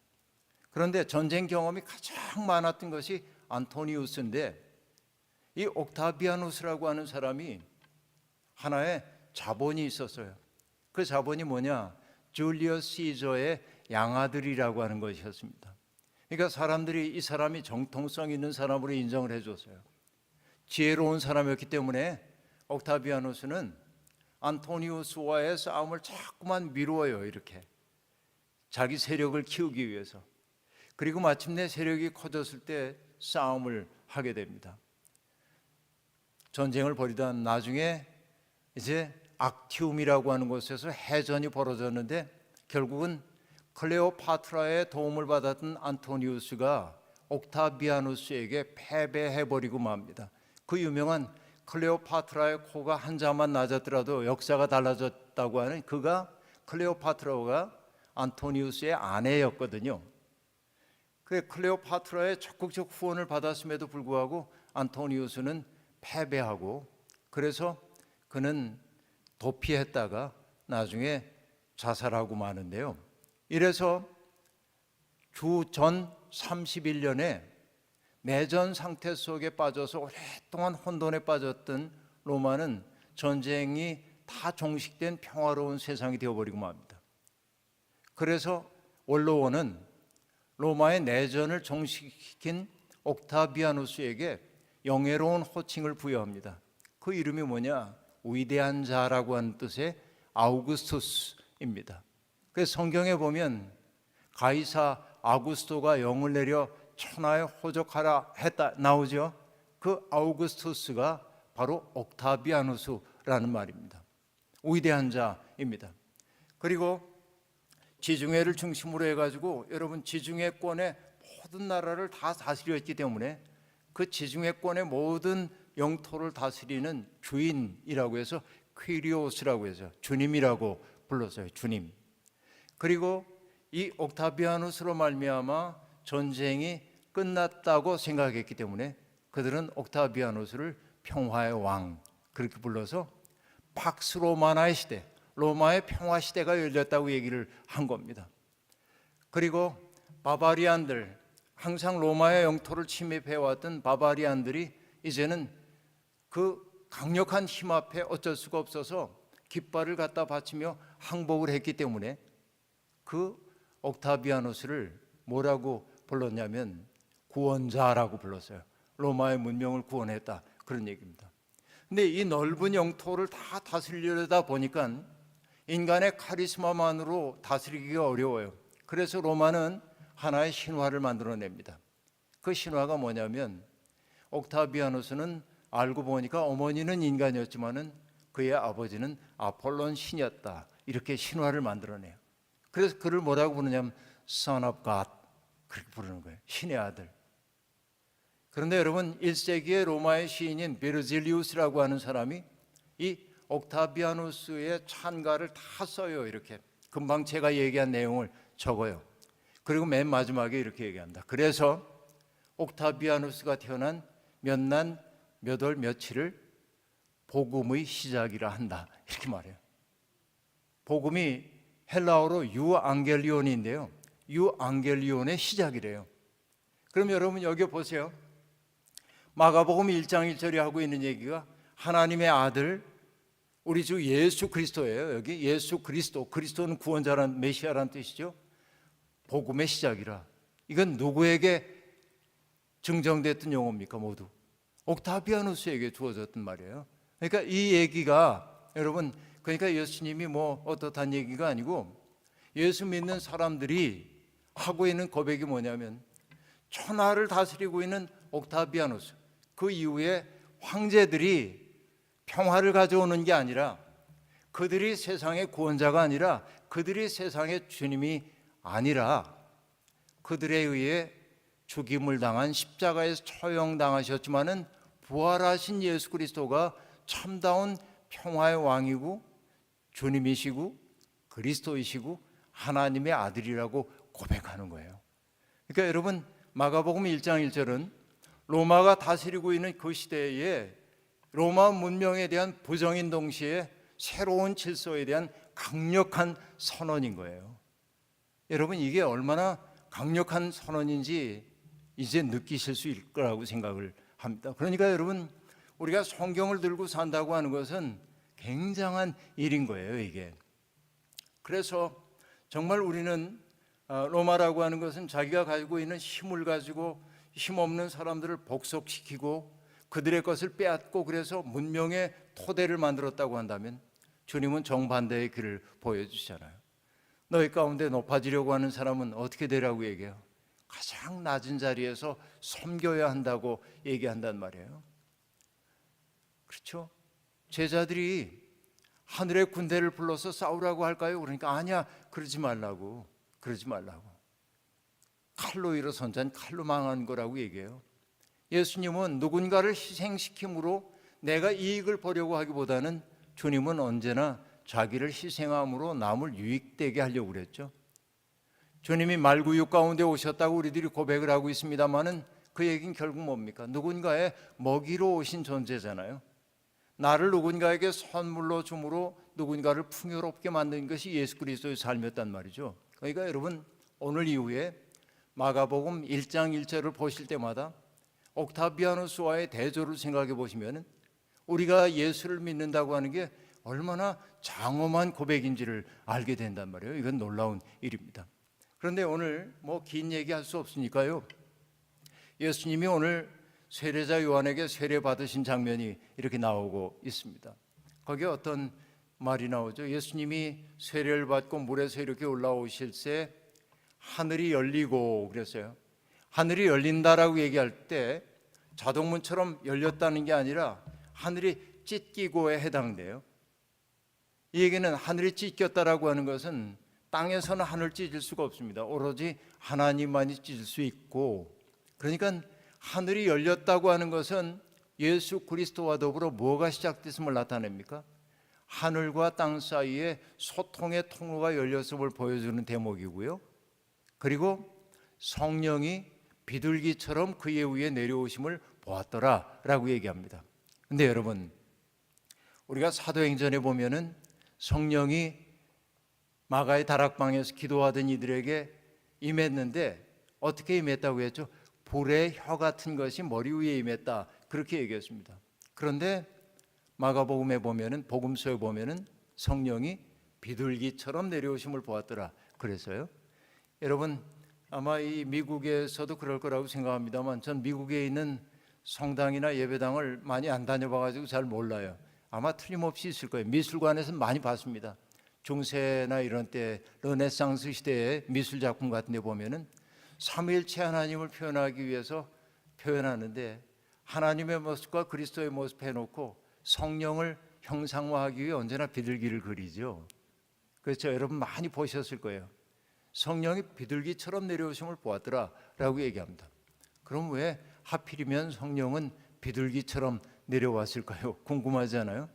[SPEAKER 1] 그런데 전쟁 경험이 가장 많았던 것이 안토니우스인데, 이 옥타비아누스라고 하는 사람이 하나의 자본이 있었어요. 그 자본이 뭐냐? 줄리어스 시저의 양아들이라고 하는 것이었습니다. 그러니까 사람들이 이 사람이 정통성 있는 사람으로 인정을 해줬어요. 지혜로운 사람이었기 때문에 옥타비아누스는 안토니우스와의 싸움을 자꾸만 미루어요. 이렇게 자기 세력을 키우기 위해서. 그리고 마침내 세력이 커졌을 때 싸움을 하게 됩니다. 전쟁을 벌이다 나중에 이제 악티움이라고 하는 곳에서 해전이 벌어졌는데, 결국은 클레오파트라의 도움을 받았던 안토니우스가 옥타비아누스에게 패배해버리고 맙니다. 그 유명한 클레오파트라의 코가 한 자만 낮았더라도 역사가 달라졌다고 하는, 그가 클레오파트라가 안토니우스의 아내였거든요. 그 클레오파트라의 적극적 후원을 받았음에도 불구하고 안토니우스는 패배하고, 그래서 그는 도피했다가 나중에 자살하고 마는데요. 이래서 주전 31년에 내전 상태 속에 빠져서 오랫동안 혼돈에 빠졌던 로마는 전쟁이 다 종식된 평화로운 세상이 되어버리고 맙니다. 그래서 원로원은 로마의 내전을 종식시킨 옥타비아누스에게 영예로운 호칭을 부여합니다. 그 이름이 뭐냐? 위대한 자라고 하는 뜻의 아우구스투스입니다. 그래서 성경에 보면 가이사 아구스토가 영을 내려 천하에 호적하라 했다 나오죠. 그 아우구스투스가 바로 옥타비아누스라는 말입니다. 위대한 자입니다. 그리고 지중해를 중심으로 해가지고 여러분 지중해권의 모든 나라를 다 다스렸기 때문에 그 지중해권의 모든 영토를 다스리는 주인이라고 해서 퀴리오스라고 해서 주님이라고 불렀어요. 주님. 그리고 이 옥타비아누스로 말미암아 전쟁이 끝났다고 생각했기 때문에 그들은 옥타비아누스를 평화의 왕 그렇게 불러서 팍스 로마나의 시대, 로마의 평화 시대가 열렸다고 얘기를 한 겁니다. 그리고 바바리안들, 항상 로마의 영토를 침입해왔던 바바리안들이 이제는 그 강력한 힘 앞에 어쩔 수가 없어서 깃발을 갖다 바치며 항복을 했기 때문에 그 옥타비아누스를 뭐라고 불렀냐면 구원자라고 불렀어요. 로마의 문명을 구원했다, 그런 얘기입니다. 근데 이 넓은 영토를 다 다스리려다 보니까 인간의 카리스마만으로 다스리기가 어려워요. 그래서 로마는 하나의 신화를 만들어냅니다. 그 신화가 뭐냐면 옥타비아누스는 알고 보니까 어머니는 인간이었지만은 그의 아버지는 아폴론 신이었다, 이렇게 신화를 만들어내요. 그래서 그를 뭐라고 부르냐면 Son of God 그렇게 부르는 거예요. 신의 아들. 그런데 여러분 1세기의 로마의 시인인 베르질리우스라고 하는 사람이 이 옥타비아누스의 찬가를 다 써요. 이렇게 금방 제가 얘기한 내용을 적어요. 그리고 맨 마지막에 이렇게 얘기합니다. 그래서 옥타비아누스가 태어난 몇 날 몇 월 며칠을 복음의 시작이라 한다, 이렇게 말해요. 복음이 헬라어로 유앙겔리온인데요, 유앙겔리온의 시작이래요. 그럼 여러분 여기 보세요. 마가복음 1장 1절이 하고 있는 얘기가 하나님의 아들 우리 주 예수 그리스도예요. 여기 예수 그리스도, 그리스도는 구원자란 메시아라는 뜻이죠. 복음의 시작이라. 이건 누구에게 증정됐던 용어입니까? 모두 옥타비아누스에게 주어졌던 말이에요. 그러니까 이 얘기가 여러분, 그러니까 예수님이 뭐 어떻다는 얘기가 아니고 예수 믿는 사람들이 하고 있는 고백이 뭐냐면 천하를 다스리고 있는 옥타비아누스, 그 이후에 황제들이 평화를 가져오는 게 아니라 그들이 세상의 구원자가 아니라 그들이 세상의 주님이 아니라 그들에 의해 죽임을 당한 십자가에서 처형당하셨지만은 부활하신 예수 그리스도가 참다운 평화의 왕이고 주님이시고 그리스도이시고 하나님의 아들이라고 고백하는 거예요. 그러니까 여러분, 마가복음 1장 1절은 로마가 다스리고 있는 그 시대에 로마 문명에 대한 부정인 동시에 새로운 질서에 대한 강력한 선언인 거예요. 여러분, 이게 얼마나 강력한 선언인지 이제 느끼실 수 있을 거라고 생각을 합니다. 그러니까 여러분, 우리가 성경을 들고 산다고 하는 것은 굉장한 일인 거예요, 이게. 그래서 정말 우리는 로마라고 하는 것은 자기가 가지고 있는 힘을 가지고 힘없는 사람들을 복속시키고 그들의 것을 빼앗고 그래서 문명의 토대를 만들었다고 한다면 주님은 정반대의 길을 보여주시잖아요. 너희 가운데 높아지려고 하는 사람은 어떻게 되라고 얘기해요? 가장 낮은 자리에서 섬겨야 한다고 얘기한단 말이에요. 그렇죠? 제자들이 하늘의 군대를 불러서 싸우라고 할까요? 그러니까 아니야, 그러지 말라고. 칼로 일어선 자는 칼로 망한 거라고 얘기해요. 예수님은 누군가를 희생시킴으로 내가 이익을 보려고 하기보다는 주님은 언제나 자기를 희생함으로 남을 유익되게 하려고 그랬죠. 주님이 말구육 가운데 오셨다고 우리들이 고백을 하고 있습니다만은 그 얘기는 결국 뭡니까? 누군가의 먹이로 오신 존재잖아요. 나를 누군가에게 선물로 줌으로 누군가를 풍요롭게 만든 것이 예수 그리스도의 삶이었단 말이죠. 그러니까 여러분, 오늘 이후에 마가복음 1장 1절을 보실 때마다 옥타비아누스와의 대조를 생각해 보시면 우리가 예수를 믿는다고 하는 게 얼마나 장엄한 고백인지를 알게 된단 말이에요. 이건 놀라운 일입니다. 그런데 오늘 긴 얘기할 수 없으니까요, 예수님이 오늘 세례자 요한에게 세례 받으신 장면이 이렇게 나오고 있습니다. 거기에 어떤 말이 나오죠. 예수님이 세례를 받고 물에서 이렇게 올라오실새 하늘이 열리고 그랬어요. 하늘이 열린다라고 얘기할 때 자동문처럼 열렸다는 게 아니라 하늘이 찢기고에 해당돼요. 이 얘기는 하늘이 찢겼다라고 하는 것은 땅에서는 하늘 찢을 수가 없습니다. 오로지 하나님만이 찢을 수 있고, 그러니까 하늘이 열렸다고 하는 것은 예수 그리스도와 더불어 뭐가 시작됐음을 나타냅니까? 하늘과 땅 사이에 소통의 통로가 열렸음을 보여주는 대목이고요. 그리고 성령이 비둘기처럼 그의 위에 내려오심을 보았더라라고 얘기합니다. 근데 여러분, 우리가 사도행전에 보면은 성령이 마가의 다락방에서 기도하던 이들에게 임했는데 어떻게 임했다고 했죠? 불의 혀 같은 것이 머리 위에 임했다, 그렇게 얘기했습니다. 그런데 마가복음에 보면은, 복음서에 보면은 성령이 비둘기처럼 내려오심을 보았더라 그래서요. 여러분, 아마 이 미국에서도 그럴 거라고 생각합니다만 전 미국에 있는 성당이나 예배당을 많이 안 다녀봐가지고 잘 몰라요. 아마 틀림없이 있을 거예요. 미술관에서는 많이 봤습니다. 중세나 이런 때 르네상스 시대의 미술 작품 같은 데 보면은 삼위일체 하나님을 표현하기 위해서 표현하는데 하나님의 모습과 그리스도의 모습 해놓고 성령을 형상화하기 위해 언제나 비둘기를 그리죠. 그렇죠? 여러분 많이 보셨을 거예요. 성령이 비둘기처럼 내려오심을 보았더라 라고 얘기합니다. 그럼 왜 하필이면 성령은 비둘기처럼 내려왔을까요? 궁금하지 않아요?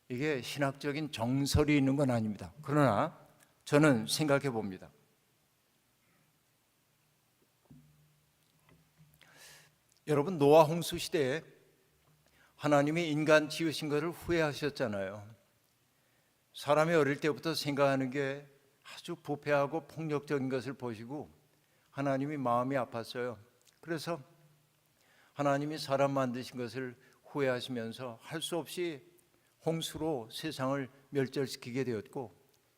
[SPEAKER 1] 이게 신학적인 정설이 있는 건 아닙니다. 그러나 저는 생각해 봅니다. 여러분, 노아 홍수 시대에 하나님이 인간 지으신 것을 후회하셨잖아요. 사람이 어릴 때부터 생각하는 게 아주 부패하고 폭력적인 것을 보시고 하나님이 마음이 아팠어요. 그래서 하나님이 사람 만드신 것을 후회하시면서 할 수 없이 홍수로 세상을 멸절시키게 되었고,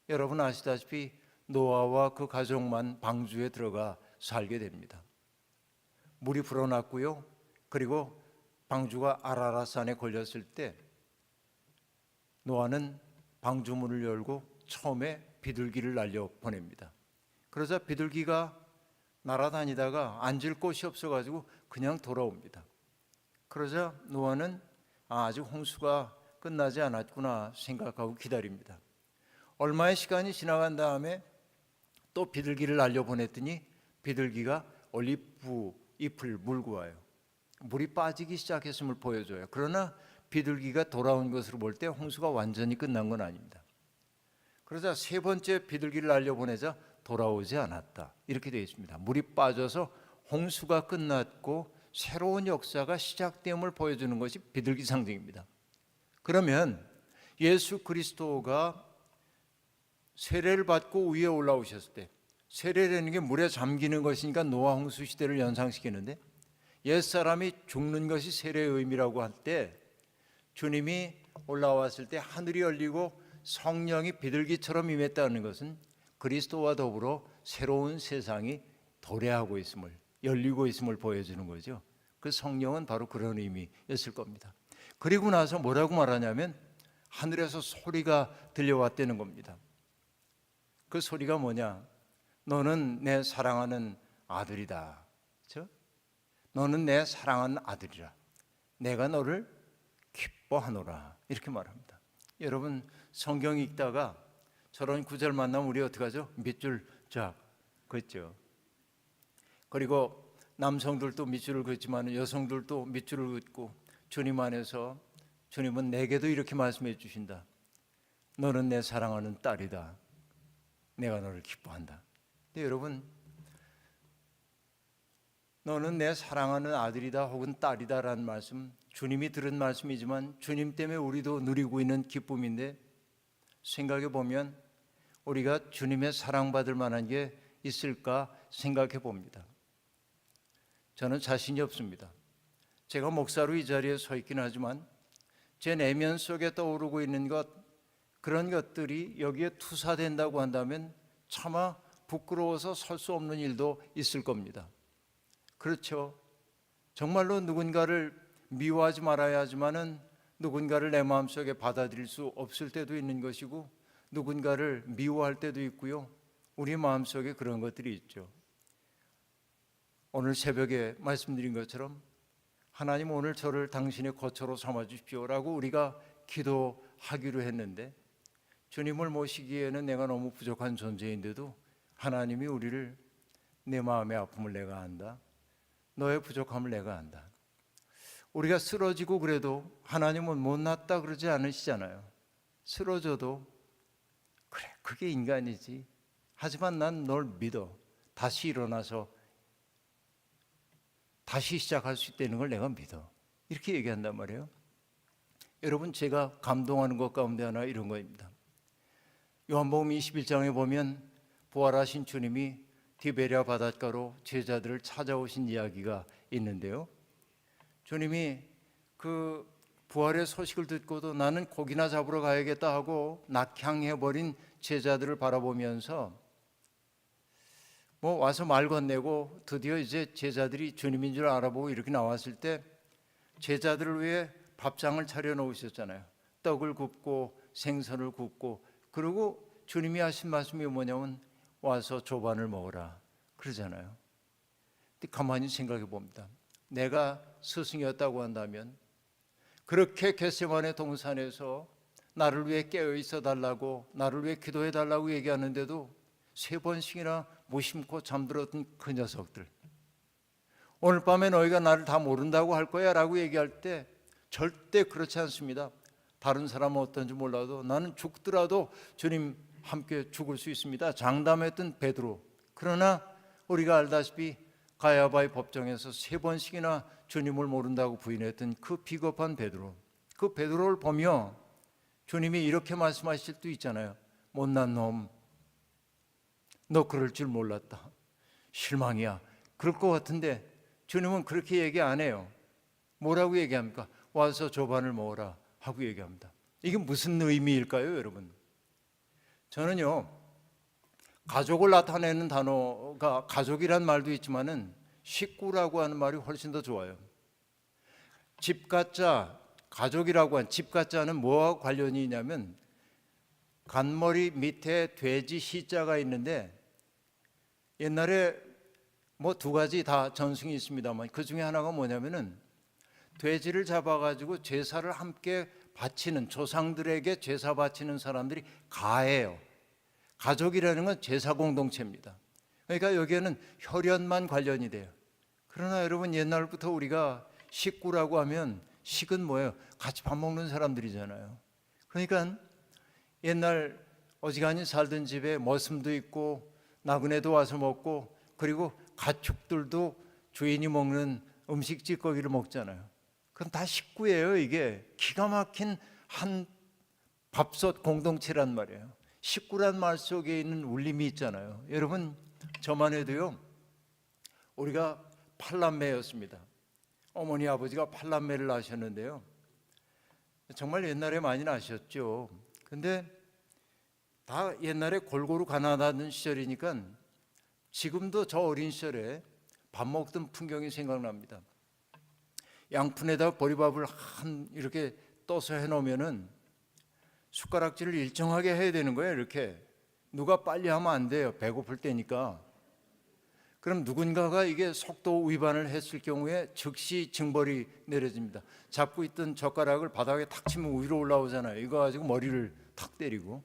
[SPEAKER 1] 여러분 아시다시피 노아와 그 가족만 방주에 들어가 살게 됩니다. 물이 불어났고요. 그리고 방주가 아라랏산에 걸렸을 때 노아는 방주문을 열고 처음에 비둘기를 날려 보냅니다. 그러자 비둘기가 날아다니다가 앉을 곳이 없어가지고 그냥 돌아옵니다. 그러자 노아는 아직 홍수가 끝나지 않았구나 생각하고 기다립니다. 얼마의 시간이 지나간 다음에 또 비둘기를 날려보냈더니 비둘기가 올리브 잎을 물고 와요. 물이 빠지기 시작했음을 보여줘요. 그러나 비둘기가 돌아온 것으로 볼 때 홍수가 완전히 끝난 건 아닙니다. 그러자 세 번째 비둘기를 날려보내자 돌아오지 않았다. 이렇게 되어 있습니다. 물이 빠져서 홍수가 끝났고 새로운 역사가 시작됨을 보여주는 것이 비둘기 상징입니다. 그러면 예수 그리스도가 세례를 받고 위에 올라오셨을 때, 세례라는 게 물에 잠기는 것이니까 노아 홍수 시대를 연상시키는데, 옛사람이 죽는 것이 세례의 의미라고 할 때 주님이 올라왔을 때 하늘이 열리고 성령이 비둘기처럼 임했다는 것은 그리스도와 더불어 새로운 세상이 도래하고 있음을, 열리고 있음을 보여주는 거죠. 그 성령은 바로 그런 의미였을 겁니다. 그리고 나서 뭐라고 말하냐면 하늘에서 소리가 들려왔다는 겁니다. 그 소리가 뭐냐? 너는 내 사랑하는 아들이다. 그렇죠? 너는 내 사랑하는 아들이라. 내가 너를 기뻐하노라. 이렇게 말합니다. 여러분 성경 읽다가 저런 구절 만나면 우리 어떻게 하죠? 밑줄 쫙 긋죠. 그리고 남성들도 밑줄을 긋지만 여성들도 밑줄을 긋고 주님 안에서 주님은 내게도 이렇게 말씀해 주신다. 너는 내 사랑하는 딸이다. 내가 너를 기뻐한다. 근데 여러분 너는 내 사랑하는 아들이다 혹은 딸이다라는 말씀 주님이 들은 말씀이지만 주님 때문에 우리도 누리고 있는 기쁨인데 생각해 보면 우리가 주님의 사랑받을 만한 게 있을까 생각해 봅니다. 저는 자신이 없습니다. 제가 목사로 이 자리에 서 있긴 하지만 제 내면 속에 떠오르고 있는 것, 그런 것들이 여기에 투사된다고 한다면 차마 부끄러워서 설 수 없는 일도 있을 겁니다. 그렇죠. 정말로 누군가를 미워하지 말아야 하지만은 누군가를 내 마음속에 받아들일 수 없을 때도 있는 것이고 누군가를 미워할 때도 있고요. 우리 마음속에 그런 것들이 있죠. 오늘 새벽에 말씀드린 것처럼 하나님 오늘 저를 당신의 거처로 삼아 주십시오라고 우리가 기도하기로 했는데 주님을 모시기에는 내가 너무 부족한 존재인데도 하나님이 우리를 내 마음의 아픔을 내가 안다. 너의 부족함을 내가 안다. 우리가 쓰러지고 그래도 하나님은 못났다 그러지 않으시잖아요. 쓰러져도 그래 그게 인간이지. 하지만 난 널 믿어. 다시 일어나서 다시 시작할 수 있다는 걸 내가 믿어. 이렇게 얘기한단 말이에요. 여러분 제가 감동하는 것 가운데 하나 이런 거입니다. 요한복음 21장에 보면 부활하신 주님이 디베랴 바닷가로 제자들을 찾아오신 이야기가 있는데요. 주님이 그 부활의 소식을 듣고도 나는 고기나 잡으러 가야겠다 하고 낙향해버린 제자들을 바라보면서 와서 말 건네고 드디어 이제 제자들이 주님인 줄 알아보고 이렇게 나왔을 때 제자들을 위해 밥상을 차려 놓으셨잖아요. 떡을 굽고 생선을 굽고 그리고 주님이 하신 말씀이 뭐냐면 와서 조반을 먹어라 그러잖아요. 근데 가만히 생각해 봅니다. 내가 스승이었다고 한다면 그렇게 겟세마네 동산에서 나를 위해 깨어 있어 달라고 나를 위해 기도해 달라고 얘기하는데도 3번씩이나 무심코 잠들었던 그 녀석들 오늘 밤에 너희가 나를 다 모른다고 할 거야 라고 얘기할 때 절대 그렇지 않습니다. 다른 사람은 어떤지 몰라도 나는 죽더라도 주님 함께 죽을 수 있습니다. 장담했던 베드로. 그러나 우리가 알다시피 가야바의 법정에서 3번씩이나 주님을 모른다고 부인했던 그 비겁한 베드로. 그 베드로를 보며 주님이 이렇게 말씀하실 수도 있잖아요. 못난 놈, 너 그럴 줄 몰랐다. 실망이야. 그럴 것 같은데 주님은 그렇게 얘기 안 해요. 뭐라고 얘기합니까? 와서 조반을 먹어라 하고 얘기합니다. 이게 무슨 의미일까요, 여러분? 저는요, 가족을 나타내는 단어가 가족이란 말도 있지만은 식구라고 하는 말이 훨씬 더 좋아요. 집가자, 가족이라고 한 집가자는 뭐와 관련이 있냐면 간머리 밑에 돼지 시자가 있는데 옛날에 2가지 다 전승이 있습니다만 그 중에 하나가 뭐냐면은 돼지를 잡아가지고 제사를 함께 바치는, 조상들에게 제사 바치는 사람들이 가예요. 가족이라는 건 제사 공동체입니다. 그러니까 여기에는 혈연만 관련이 돼요. 그러나 여러분, 옛날부터 우리가 식구라고 하면, 식은 뭐예요? 같이 밥 먹는 사람들이잖아요. 그러니까 옛날 어지간히 살던 집에 머슴도 있고 나그네도 와서 먹고, 그리고 가축들도 주인이 먹는 음식 찌꺼기를 먹잖아요. 그럼 다 식구예요. 이게 기가 막힌 한 밥솥 공동체란 말이에요. 식구란 말 속에 있는 울림이 있잖아요. 여러분, 저만 해도요, 우리가 8남매였습니다. 어머니 아버지가 8남매를 낳으셨는데요, 정말 옛날에 많이 낳으셨죠. 근데 다 옛날에 골고루 가난하던 시절이니까 지금도 저 어린 시절에 밥 먹던 풍경이 생각납니다. 양푼에다 보리밥을 이렇게 떠서 해놓으면은 숟가락질을 일정하게 해야 되는 거예요. 이렇게 누가 빨리 하면 안 돼요. 배고플 때니까. 그럼 누군가가 이게 속도 위반을 했을 경우에 즉시 징벌이 내려집니다. 잡고 있던 젓가락을 바닥에 탁 치면 위로 올라오잖아요. 이거 가지고 머리를 탁 때리고.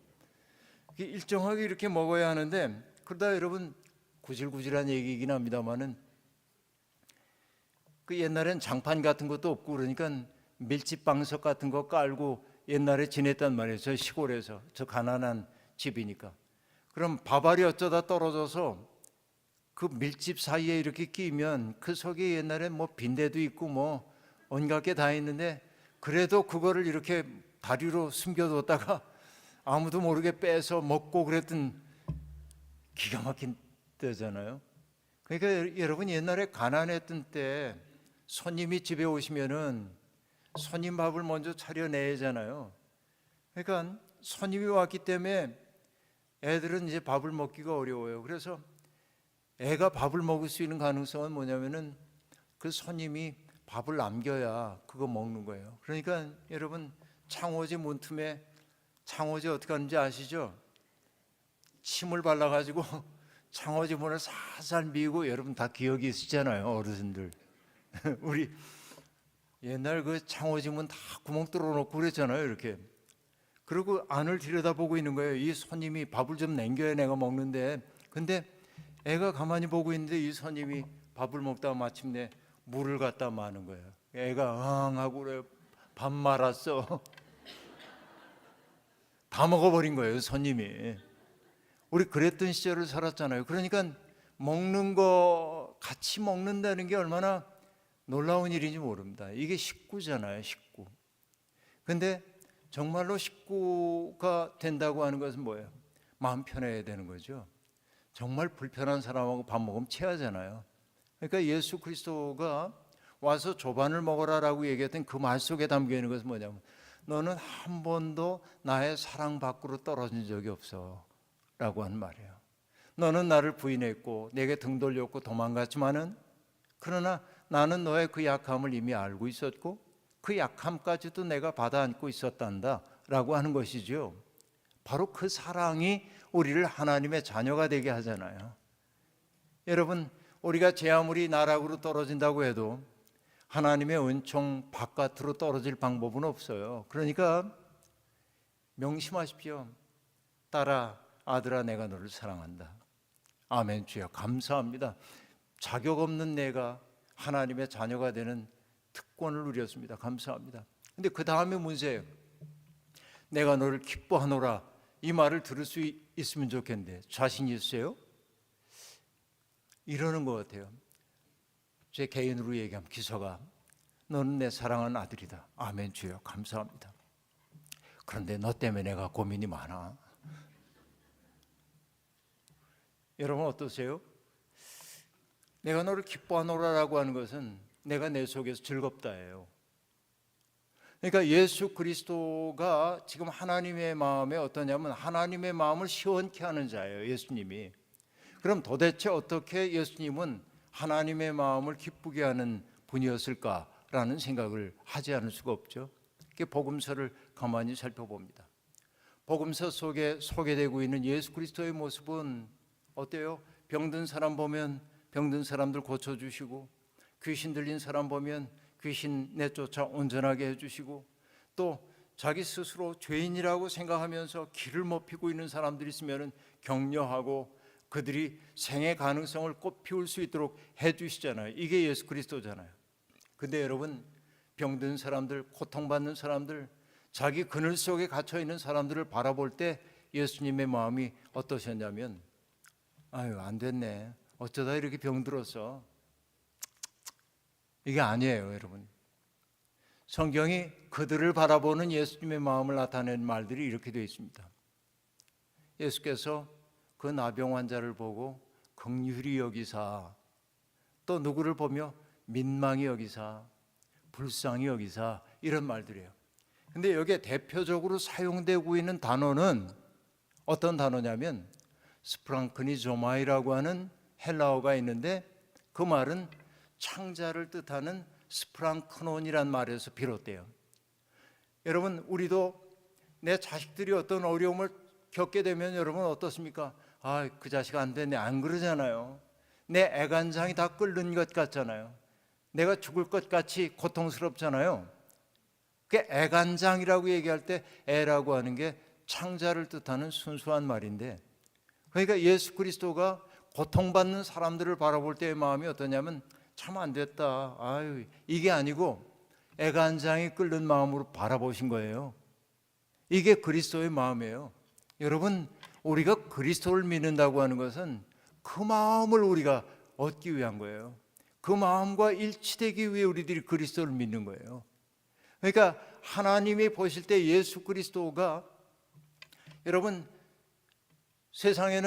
[SPEAKER 1] 일정하게 이렇게 먹어야 하는데, 그러다 여러분, 구질구질한 얘기이긴 합니다만은, 그 옛날엔 장판 같은 것도 없고 그러니까 밀집방석 같은 거 깔고 옛날에 지냈단 말이에요. 저 시골에서, 저 가난한 집이니까. 그럼 밥알이 어쩌다 떨어져서 그 밀집 사이에 이렇게 끼면 그 속에 옛날에 뭐 빈대도 있고 뭐 온갖 게 다 있는데, 그래도 그거를 이렇게 다리로 숨겨뒀다가 아무도 모르게 빼서 먹고 그랬던 기가 막힌 때잖아요. 그러니까 여러분, 옛날에 가난했던 때 손님이 집에 오시면은 손님 밥을 먼저 차려내잖아요. 그러니까 손님이 왔기 때문에 애들은 이제 밥을 먹기가 어려워요. 그래서 애가 밥을 먹을 수 있는 가능성은 뭐냐면은 그 손님이 밥을 남겨야 그거 먹는 거예요. 그러니까 여러분, 창호지 문틈에 창호지 어떻게 하는지 아시죠? 침을 발라가지고 창호지 문을 살살 미고, 여러분 다 기억이 있으잖아요, 어르신들. 우리 옛날 그 창호지 문 다 구멍 뚫어놓고 그랬잖아요, 이렇게. 그리고 안을 들여다보고 있는 거예요. 이 손님이 밥을 좀 남겨야 내가 먹는데. 근데 애가 가만히 보고 있는데 이 손님이 밥을 먹다가 마침내 물을 갖다 마는 거예요. 애가 응 하고 그래요. 밥 말았어. 다 먹어버린 거예요, 손님이. 우리 그랬던 시절을 살았잖아요. 그러니까 먹는 거 같이 먹는다는 게 얼마나 놀라운 일인지 모릅니다. 이게 식구잖아요, 식구. 근데 정말로 식구가 된다고 하는 것은 뭐예요? 마음 편해야 되는 거죠. 정말 불편한 사람하고 밥 먹으면 체하잖아요. 그러니까 예수 그리스도가 와서 조반을 먹어라라고 얘기했던 그 말 속에 담겨 있는 것은 뭐냐면, 너는 한 번도 나의 사랑 밖으로 떨어진 적이 없어 라고 하는 말이에요. 너는 나를 부인했고 내게 등 돌렸고 도망갔지만은, 그러나 나는 너의 그 약함을 이미 알고 있었고 그 약함까지도 내가 받아 안고 있었단다 라고 하는 것이죠. 바로 그 사랑이 우리를 하나님의 자녀가 되게 하잖아요. 여러분, 우리가 제 아무리 나락으로 떨어진다고 해도 하나님의 은총 바깥으로 떨어질 방법은 없어요. 그러니까 명심하십시오. 딸아, 아들아, 내가 너를 사랑한다. 아멘. 주여 감사합니다. 자격 없는 내가 하나님의 자녀가 되는 특권을 누렸습니다. 감사합니다. 근데 그 다음에 문제예요. 내가 너를 기뻐하노라, 이 말을 들을 수 있으면 좋겠는데 자신이 있어요? 이러는 것 같아요. 제 개인으로 얘기하면 기서가, 너는 내 사랑하는 아들이다. 아멘. 주여 감사합니다. 그런데 너 때문에 내가 고민이 많아. 여러분 어떠세요? 내가 너를 기뻐하노라라고 하는 것은 내가 내 속에서 즐겁다예요. 그러니까 예수 그리스도가 지금 하나님의 마음에 어떠냐면 하나님의 마음을 시원케 하는 자예요, 예수님이. 그럼 도대체 어떻게 예수님은 하나님의 마음을 기쁘게 하는 분이었을까라는 생각을 하지 않을 수가 없죠. 복음서를 가만히 살펴봅니다. 복음서 속에 소개되고 있는 예수 그리스도의 모습은 어때요? 병든 사람 보면 병든 사람들 고쳐주시고, 귀신 들린 사람 보면 귀신 내쫓아 온전하게 해주시고, 또 자기 스스로 죄인이라고 생각하면서 길을 못 피고 있는 사람들이 있으면 격려하고 그들이 생의 가능성을 꽃 피울 수 있도록 해주시잖아요. 이게 예수 그리스도잖아요. 근데 여러분, 병든 사람들, 고통받는 사람들, 자기 그늘 속에 갇혀 있는 사람들을 바라볼 때 예수님의 마음이 어떠셨냐면, 아유, 안 됐네, 어쩌다 이렇게 병들었어, 이게 아니에요. 여러분, 성경이 그들을 바라보는 예수님의 마음을 나타내는 말들이 이렇게 되어 있습니다. 예수께서 그 나병 환자를 보고 긍휼히 여기사, 또 누구를 보며 민망히 여기사, 불쌍히 여기사, 이런 말들이에요. 근데 여기에 대표적으로 사용되고 있는 단어는 어떤 단어냐면 스프랑크니조마이라고 하는 헬라어가 있는데, 그 말은 창자를 뜻하는 스프랑크논이란 말에서 비롯돼요. 여러분, 우리도 내 자식들이 어떤 어려움을 겪게 되면 여러분 어떻습니까? 아, 그 자식 안 됐네, 안 그러잖아요. 내 애간장이 다 끓는 것 같잖아요. 내가 죽을 것 같이 고통스럽잖아요. 그 애간장이라고 얘기할 때 애라고 하는 게 창자를 뜻하는 순수한 말인데, 그러니까 예수 그리스도가 고통받는 사람들을 바라볼 때의 마음이 어떠냐면 참 안 됐다, 아유, 이게 아니고 애간장이 끓는 마음으로 바라보신 거예요. 이게 그리스도의 마음이에요. 여러분, 우리가 그리스도를 믿는다고 하는 것은 그 마음을 우리가 얻기 위한 거예요. 그 마음과 일치되기 위해 우리들이 그리스도를 믿는 거예요. 그러니까 하나님이 보실 때 예수 그리스도가, 여러분, 세상에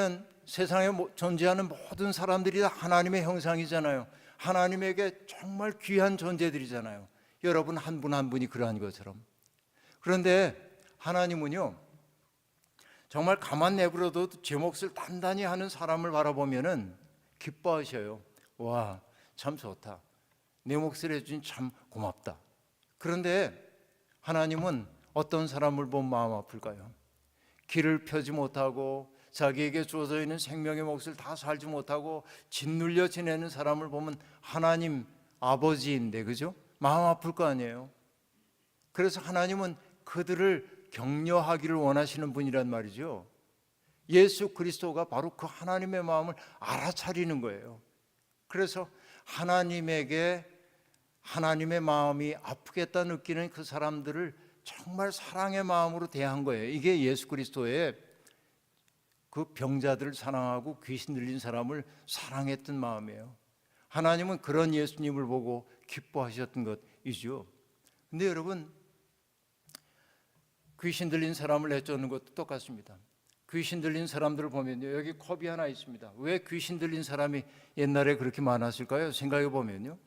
[SPEAKER 1] 존재하는 모든 사람들이 다 하나님의 형상이잖아요. 하나님에게 정말 귀한 존재들이잖아요. 여러분 한 분 한 분이 그러한 것처럼. 그런데 하나님은요, 정말 가만 내버려도 제 몫을 단단히 하는 사람을 바라보면은 기뻐하셔요. 와, 참 좋다, 내 몫을 해주니 참 고맙다. 그런데 하나님은 어떤 사람을 보면 마음 아플까요? 길을 펴지 못하고 자기에게 주어져 있는 생명의 몫을 다 살지 못하고 짓눌려 지내는 사람을 보면 하나님 아버지인데, 그죠? 마음 아플 거 아니에요. 그래서 하나님은 그들을 격려하기를 원하시는 분이란 말이죠. 예수 그리스도가 바로 그 하나님의 마음을 알아차리는 거예요. 그래서 하나님에게 하나님의 마음이 아프겠다 느끼는 그 사람들을 정말 사랑의 마음으로 대한 거예요. 이게 예수 그리스도의 그 병자들을 사랑하고 귀신 들린 사람을 사랑했던 마음이에요. 하나님은 그런 예수님을 보고 기뻐하셨던 것이죠. 근데 여러분, 귀신 들린 사람을 내쫓는 것도 똑같습니다. 귀신 들린 사람들을 보면요, 여기 컵이 하나 있습니다. 왜 귀신 들린 사람이 옛날에 그렇게 많았을까요? 생각해 보면요,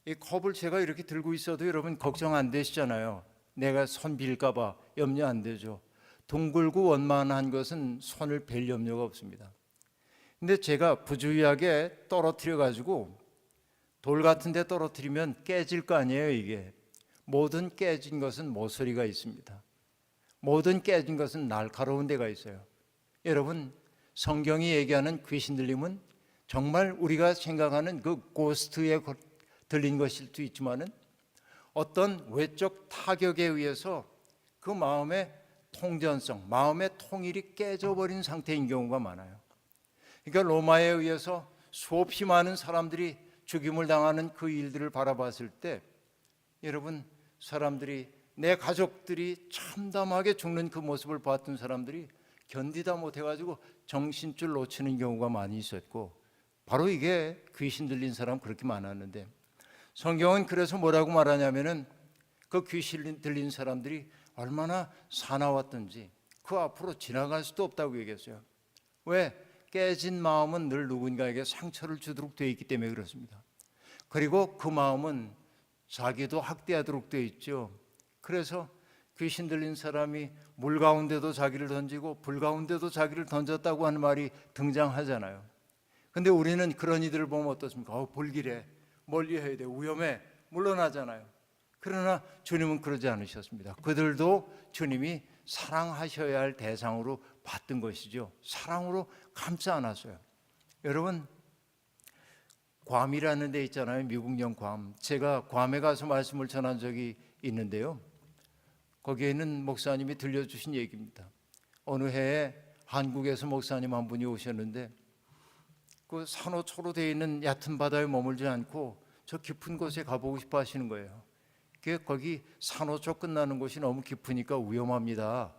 [SPEAKER 1] 이 컵을 제가 이렇게 들고 있어도 여러분 걱정 안 되시잖아요. 내가 손 빌까 봐 염려 안 되죠. 둥글고 원만한 것은 손을 벨 염려가 없습니다. 근데 제가 부주의하게 떨어뜨려 가지고 돌 같은 데 떨어뜨리면 깨질 거 아니에요. 이게 모든 깨진 것은 모서리가 있습니다. 모든 깨진 것은 날카로운 데가 있어요. 여러분, 성경이 얘기하는 귀신 들림은 정말 우리가 생각하는 그 고스트에 들린 것일 수도 있지만은 어떤 외적 타격에 의해서 그 마음의 통전성, 마음의 통일이 깨져버린 상태인 경우가 많아요. 그러니까 로마에 의해서 수없이 많은 사람들이 죽임을 당하는 그 일들을 바라봤을 때, 여러분, 사람들이, 내 가족들이 참담하게 죽는 그 모습을 봤던 사람들이 견디다 못해가지고 정신줄 놓치는 경우가 많이 있었고, 바로 이게 귀신 들린 사람 그렇게 많았는데, 성경은 그래서 뭐라고 말하냐면은 그 귀신 들린 사람들이 얼마나 사나웠던지 그 앞으로 지나갈 수도 없다고 얘기했어요. 왜? 깨진 마음은 늘 누군가에게 상처를 주도록 되어 있기 때문에 그렇습니다. 그리고 그 마음은 자기도 학대하도록 되어 있죠. 그래서 귀신 들린 사람이 물 가운데도 자기를 던지고 불 가운데도 자기를 던졌다고 하는 말이 등장하잖아요. 근데 우리는 그런 이들을 보면 어떻습니까? 불길해, 멀리 해야 돼, 위험해, 물러나잖아요. 그러나 주님은 그러지 않으셨습니다. 그들도 주님이 사랑하셔야 할 대상으로 봤던 것이죠. 사랑으로 감싸 안았어요. 여러분, 괌이라는 데 있잖아요. 미국령 괌. 제가 괌에 가서 말씀을 전한 적이 있는데요, 거기에 있는 목사님이 들려주신 얘기입니다. 어느 해에 한국에서 목사님 한 분이 오셨는데 그 산호초로 되어 있는 얕은 바다에 머물지 않고 저 깊은 곳에 가보고 싶어 하시는 거예요. 거기 산호초 끝나는 곳이 너무 깊으니까 위험합니다.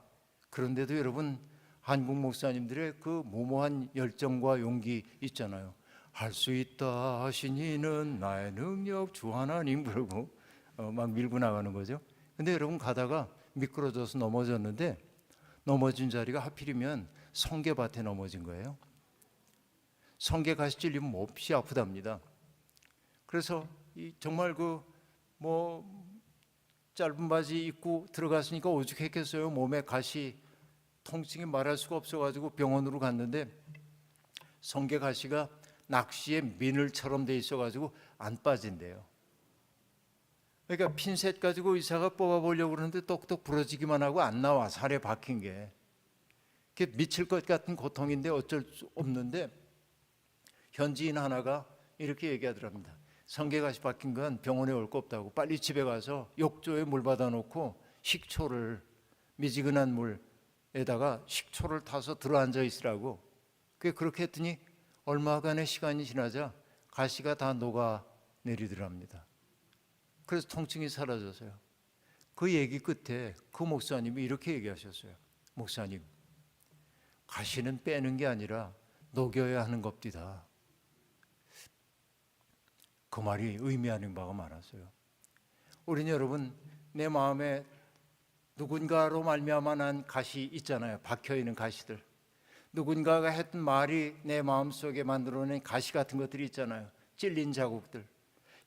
[SPEAKER 1] 그런데도 여러분, 한국 목사님들의 그 무모한 열정과 용기 있잖아요. 할 수 있다 하신 이는 나의 능력 주 하나님, 그러고 막 밀고 나가는 거죠. 근데 여러분, 가다가 미끄러져서 넘어졌는데 넘어진 자리가 하필이면 성게밭에 넘어진 거예요. 성게 가시 찔리면 몹시 아프답니다. 그래서 정말 짧은 바지 입고 들어갔으니까 오죽했겠어요. 몸에 가시, 통증이 말할 수가 없어가지고 병원으로 갔는데 성게 가시가 낚시의 미늘처럼 돼 있어가지고 안 빠진대요. 그러니까 핀셋 가지고 의사가 뽑아보려고 그러는데 똑똑 부러지기만 하고 안 나와. 살에 박힌 게. 그게 미칠 것 같은 고통인데 어쩔 수 없는데 현지인 하나가 이렇게 얘기하더랍니다. 성게가시 박힌 건 병원에 올 거 없다고, 빨리 집에 가서 욕조에 물 받아 놓고 식초를, 미지근한 물에다가 식초를 타서 들어앉아 있으라고. 그렇게 했더니 얼마간의 시간이 지나자 가시가 다 녹아 내리더랍니다. 그래서 통증이 사라져서요. 그 얘기 끝에 그 목사님이 이렇게 얘기하셨어요. 목사님, 가시는 빼는 게 아니라 녹여야 하는 겁니다. 그 말이 의미하는 바가 많았어요. 우리는 여러분, 내 마음에 누군가로 말미암아 난 가시 있잖아요. 박혀있는 가시들. 누군가가 했던 말이 내 마음속에 만들어낸 가시 같은 것들이 있잖아요. 찔린 자국들.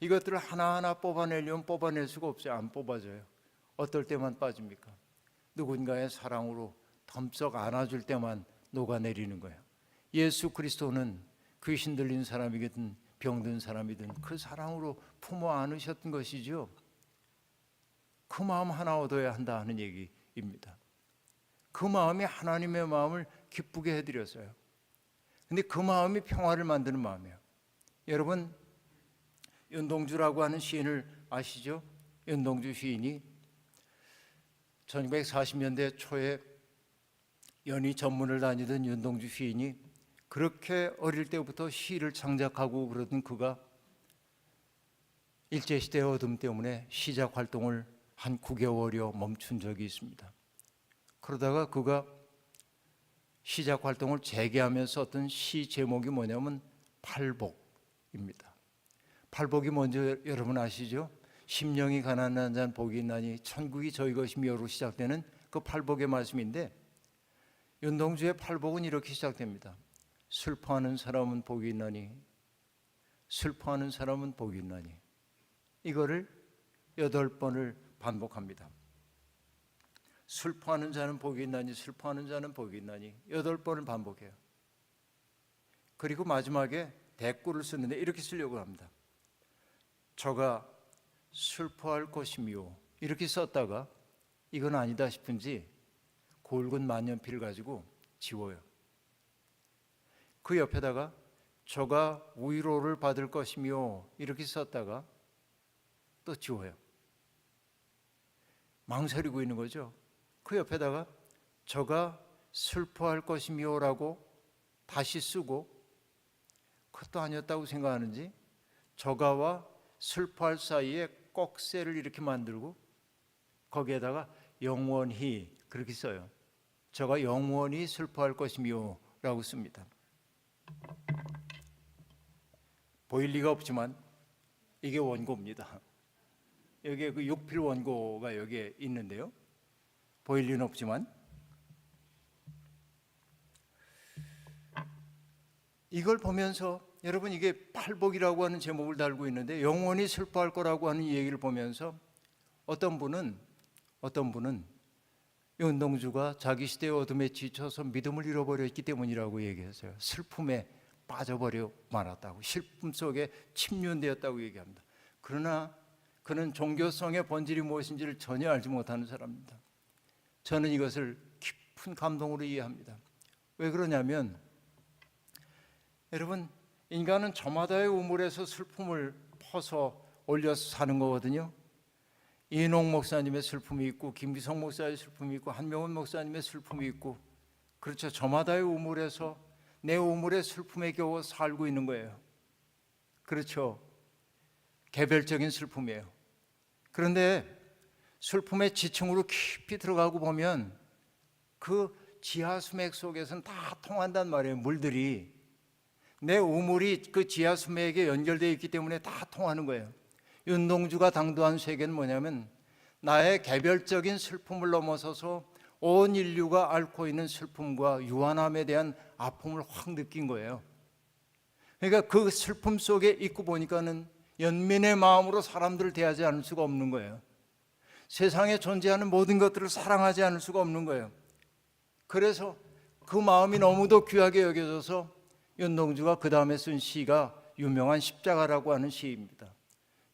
[SPEAKER 1] 이것들을 하나하나 뽑아내려면 뽑아낼 수가 없어요. 안 뽑아져요. 어떨 때만 빠집니까? 누군가의 사랑으로 덤썩 안아줄 때만 녹아내리는 거예요. 예수 그리스도는 귀신 들린 사람이든 병든 사람이든 그 사랑으로 품어 안으셨던 것이죠. 그 마음 하나 얻어야 한다 하는 얘기입니다. 그 마음이 하나님의 마음을 기쁘게 해드렸어요. 근데 그 마음이 평화를 만드는 마음이에요. 여러분, 윤동주라고 하는 시인을 아시죠? 윤동주 시인이 1940년대 초에 연희 전문을 다니던 윤동주 시인이 그렇게 어릴 때부터 시를 창작하고 그러던 그가 일제시대의 어둠 때문에 시작 활동을 한 9개월여 멈춘 적이 있습니다. 그러다가 그가 시작 활동을 재개하면서 썼던 시 제목이 뭐냐면 팔복입니다. 팔복이 뭔지 여러분 아시죠? 심령이 가난한 자는 복이 있나니 천국이 저희 것이며로 시작되는 그 팔복의 말씀인데, 윤동주의 팔복은 이렇게 시작됩니다. 슬퍼하는 사람은 복이 있나니, 슬퍼하는 사람은 복이 있나니. 이거를 8번을 반복합니다. 슬퍼하는 자는 복이 있나니, 슬퍼하는 자는 복이 있나니 8번을 반복해요. 그리고 마지막에 대꾸를 쓰는데 이렇게 쓰려고 합니다. 저가 슬퍼할 것이며, 이렇게 썼다가 이건 아니다 싶은지 굵은 만년필을 가지고 지워요. 그 옆에다가 저가 위로를 받을 것이며, 이렇게 썼다가 또 지워요. 망설이고 있는 거죠. 그 옆에다가 저가 슬퍼할 것이며라고 다시 쓰고, 그것도 아니었다고 생각하는지 저가와 슬퍼할 사이에 꼭새를 이렇게 만들고 거기에다가 영원히 그렇게 써요. 저가 영원히 슬퍼할 것이며 라고 씁니다. 보일 리가 없지만 이게 원고입니다. 여기에 그 6필 원고가 여기에 있는데요. 보일 리는 없지만 이걸 보면서 여러분, 이게 팔복이라고 하는 제목을 달고 있는데 영원히 슬퍼할 거라고 하는 이 얘기를 보면서 어떤 분은 윤동주가 자기 시대의 어둠에 지쳐서 믿음을 잃어버렸기 때문이라고 얘기했어요. 슬픔에 빠져버려 말았다고, 슬픔 속에 침륜되었다고 얘기합니다. 그러나 그는 종교성의 본질이 무엇인지를 전혀 알지 못하는 사람입니다. 저는 이것을 깊은 감동으로 이해합니다. 왜 그러냐면 여러분, 인간은 저마다의 우물에서 슬픔을 퍼서 올려서 사는 거거든요. 이농 목사님의 슬픔이 있고 김기성 목사의 슬픔이 있고 한명훈 목사님의 슬픔이 있고, 그렇죠. 저마다의 우물에서 내 우물의 슬픔에 겨워 살고 있는 거예요. 그렇죠. 개별적인 슬픔이에요. 그런데 슬픔의 지층으로 깊이 들어가고 보면 그 지하 수맥 속에서는 다 통한단 말이에요. 물들이 내 우물이 그 지하 수맥에 연결되어 있기 때문에 다 통하는 거예요. 윤동주가 당도한 세계는 뭐냐면 나의 개별적인 슬픔을 넘어서서 온 인류가 앓고 있는 슬픔과 유한함에 대한 아픔을 확 느낀 거예요. 그러니까 그 슬픔 속에 있고 보니까는 연민의 마음으로 사람들을 대하지 않을 수가 없는 거예요. 세상에 존재하는 모든 것들을 사랑하지 않을 수가 없는 거예요. 그래서 그 마음이 너무도 귀하게 여겨져서 윤동주가 그 다음에 쓴 시가 유명한 십자가라고 하는 시입니다.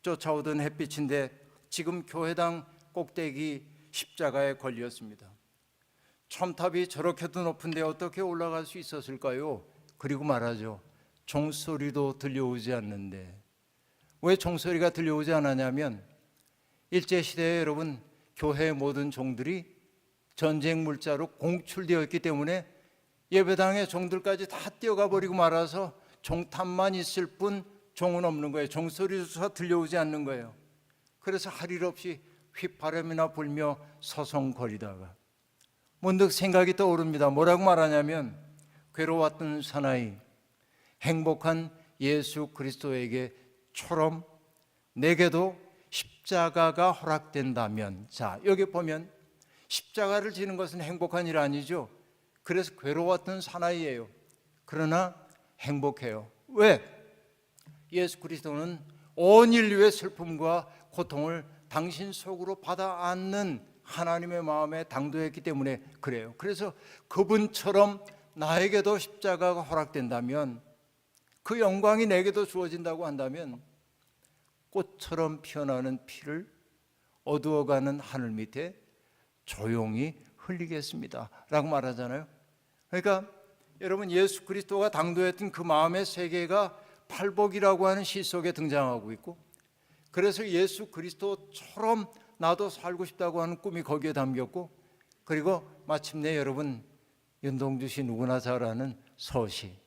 [SPEAKER 1] 쫓아오던 햇빛인데 지금 교회당 꼭대기 십자가에 걸렸습니다. 첨탑이 저렇게도 높은데 어떻게 올라갈 수 있었을까요? 그리고 말하죠. 종소리도 들려오지 않는데. 왜 종소리가 들려오지 않았냐면 일제시대에 여러분 교회의 모든 종들이 전쟁 물자로 공출되어 있기 때문에 예배당의 종들까지 다 뛰어가 버리고 말아서 종탑만 있을 뿐 종은 없는 거예요. 종소리조차 들려오지 않는 거예요. 그래서 할 일 없이 휘바람이나 불며 서성거리다가 문득 생각이 떠오릅니다. 뭐라고 말하냐면 괴로웠던 사나이 행복한 예수 그리스도에게처럼 내게도 십자가가 허락된다면. 자, 여기 보면 십자가를 지는 것은 행복한 일 아니죠. 그래서 괴로웠던 사나이예요. 그러나 행복해요. 왜? 예수 그리스도는 온 인류의 슬픔과 고통을 당신 속으로 받아 안는 하나님의 마음에 당도했기 때문에 그래요. 그래서 그분처럼 나에게도 십자가가 허락된다면, 그 영광이 내게도 주어진다고 한다면 꽃처럼 피어나는 피를 어두워가는 하늘 밑에 조용히 흘리겠습니다 라고 말하잖아요. 그러니까 여러분 예수 그리스도가 당도했던 그 마음의 세계가 팔복이라고 하는 시 속에 등장하고 있고, 그래서 예수 그리스도처럼 나도 살고 싶다고 하는 꿈이 거기에 담겼고, 그리고 마침내 여러분 윤동주 씨 누구나 잘 아는 서시,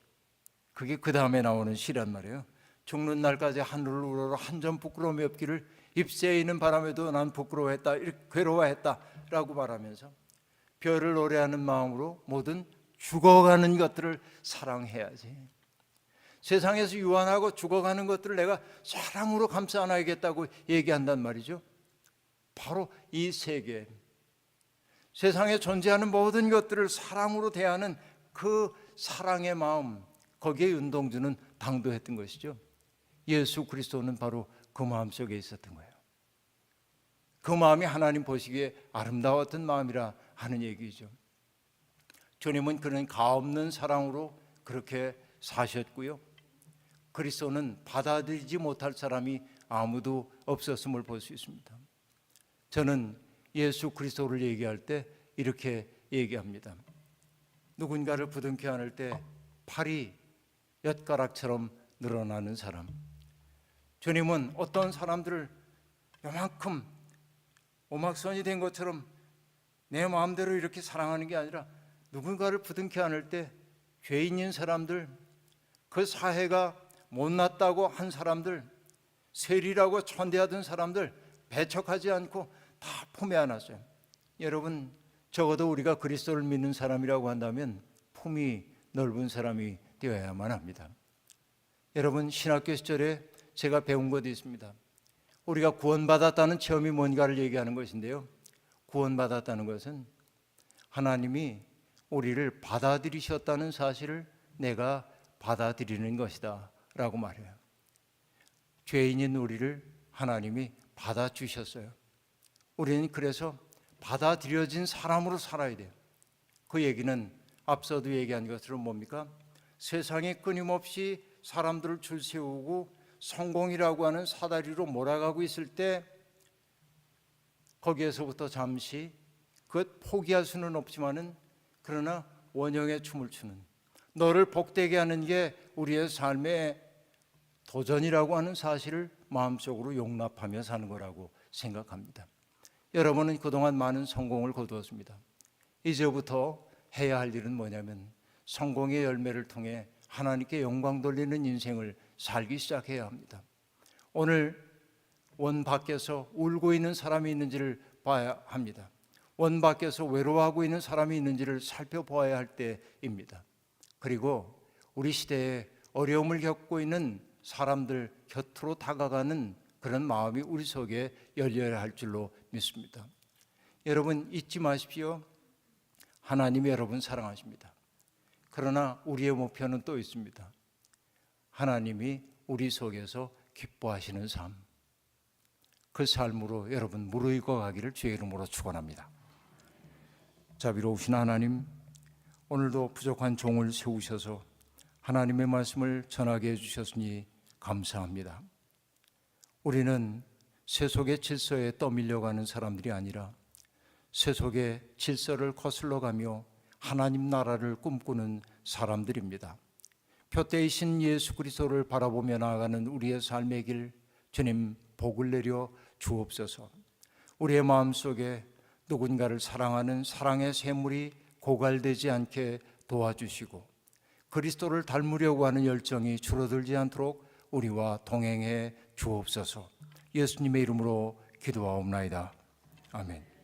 [SPEAKER 1] 그게 그 다음에 나오는 시란 말이에요. 죽는 날까지 하늘을 우러러 한 점 부끄러움이 없기를 잎새에 있는 바람에도 난 부끄러워했다, 괴로워했다 라고 말하면서 별을 노래하는 마음으로 모든 죽어가는 것들을 사랑해야지. 세상에서 유한하고 죽어가는 것들을 내가 사랑으로 감싸 안아야겠다고 얘기한단 말이죠. 바로 이 세계, 세상에 존재하는 모든 것들을 사랑으로 대하는 그 사랑의 마음, 거기에 윤동주는 당도했던 것이죠. 예수 그리스도는 바로 그 마음 속에 있었던 거예요. 그 마음이 하나님 보시기에 아름다웠던 마음이라 하는 얘기죠. 주님은 그런 가없는 사랑으로 그렇게 사셨고요. 그리스도는 받아들이지 못할 사람이 아무도 없었음을 볼 수 있습니다. 저는 예수 그리스도를 얘기할 때 이렇게 얘기합니다. 누군가를 부둥켜 안을 때 팔이 엿가락처럼 늘어나는 사람. 주님은 어떤 사람들을 요만큼 오막선이 된 것처럼 내 마음대로 이렇게 사랑하는 게 아니라 누군가를 부둥켜 안을 때 죄인인 사람들, 그 사회가 못났다고 한 사람들, 세리라고 천대하던 사람들 배척하지 않고 다 품에 안았어요. 여러분 적어도 우리가 그리스도를 믿는 사람이라고 한다면 품이 넓은 사람이 되어야만 합니다. 여러분 신학교 시절에 제가 배운 것이 있습니다. 우리가 구원받았다는 체험이 뭔가를 얘기하는 것인데요, 구원받았다는 것은 하나님이 우리를 받아들이셨다는 사실을 내가 받아들이는 것이다 라고 말해요. 죄인인 우리를 하나님이 받아주셨어요. 우리는 그래서 받아들여진 사람으로 살아야 돼요. 그 얘기는 앞서도 얘기한 것처럼 뭡니까? 세상에 끊임없이 사람들을 줄 세우고 성공이라고 하는 사다리로 몰아가고 있을 때 거기에서부터 잠시 그것 포기할 수는 없지만은 그러나 원형의 춤을 추는, 너를 복되게 하는 게 우리의 삶의 도전이라고 하는 사실을 마음속으로 용납하며 사는 거라고 생각합니다. 여러분은 그동안 많은 성공을 거두었습니다. 이제부터 해야 할 일은 뭐냐면 성공의 열매를 통해 하나님께 영광 돌리는 인생을 살기 시작해야 합니다. 오늘 원 밖에서 울고 있는 사람이 있는지를 봐야 합니다. 원 밖에서 외로워하고 있는 사람이 있는지를 살펴보아야 할 때입니다. 그리고 우리 시대에 어려움을 겪고 있는 사람들 곁으로 다가가는 그런 마음이 우리 속에 열려야 할 줄로 믿습니다. 여러분 잊지 마십시오. 하나님이 여러분 사랑하십니다. 그러나 우리의 목표는 또 있습니다. 하나님이 우리 속에서 기뻐하시는 삶, 그 삶으로 여러분 무르익어 가기를 주의 이름으로 축원합니다. 자비로우신 하나님, 오늘도 부족한 종을 세우셔서 하나님의 말씀을 전하게 해주셨으니 감사합니다. 우리는 세속의 질서에 떠밀려가는 사람들이 아니라 세속의 질서를 거슬러가며 하나님 나라를 꿈꾸는 사람들입니다. 표대이신 예수 그리스도를 바라보며 나아가는 우리의 삶의 길, 주님 복을 내려 주옵소서. 우리의 마음속에 누군가를 사랑하는 사랑의 샘물이 고갈되지 않게 도와주시고 그리스도를 닮으려고 하는 열정이 줄어들지 않도록 우리와 동행해 주옵소서. 예수님의 이름으로 기도하옵나이다. 아멘.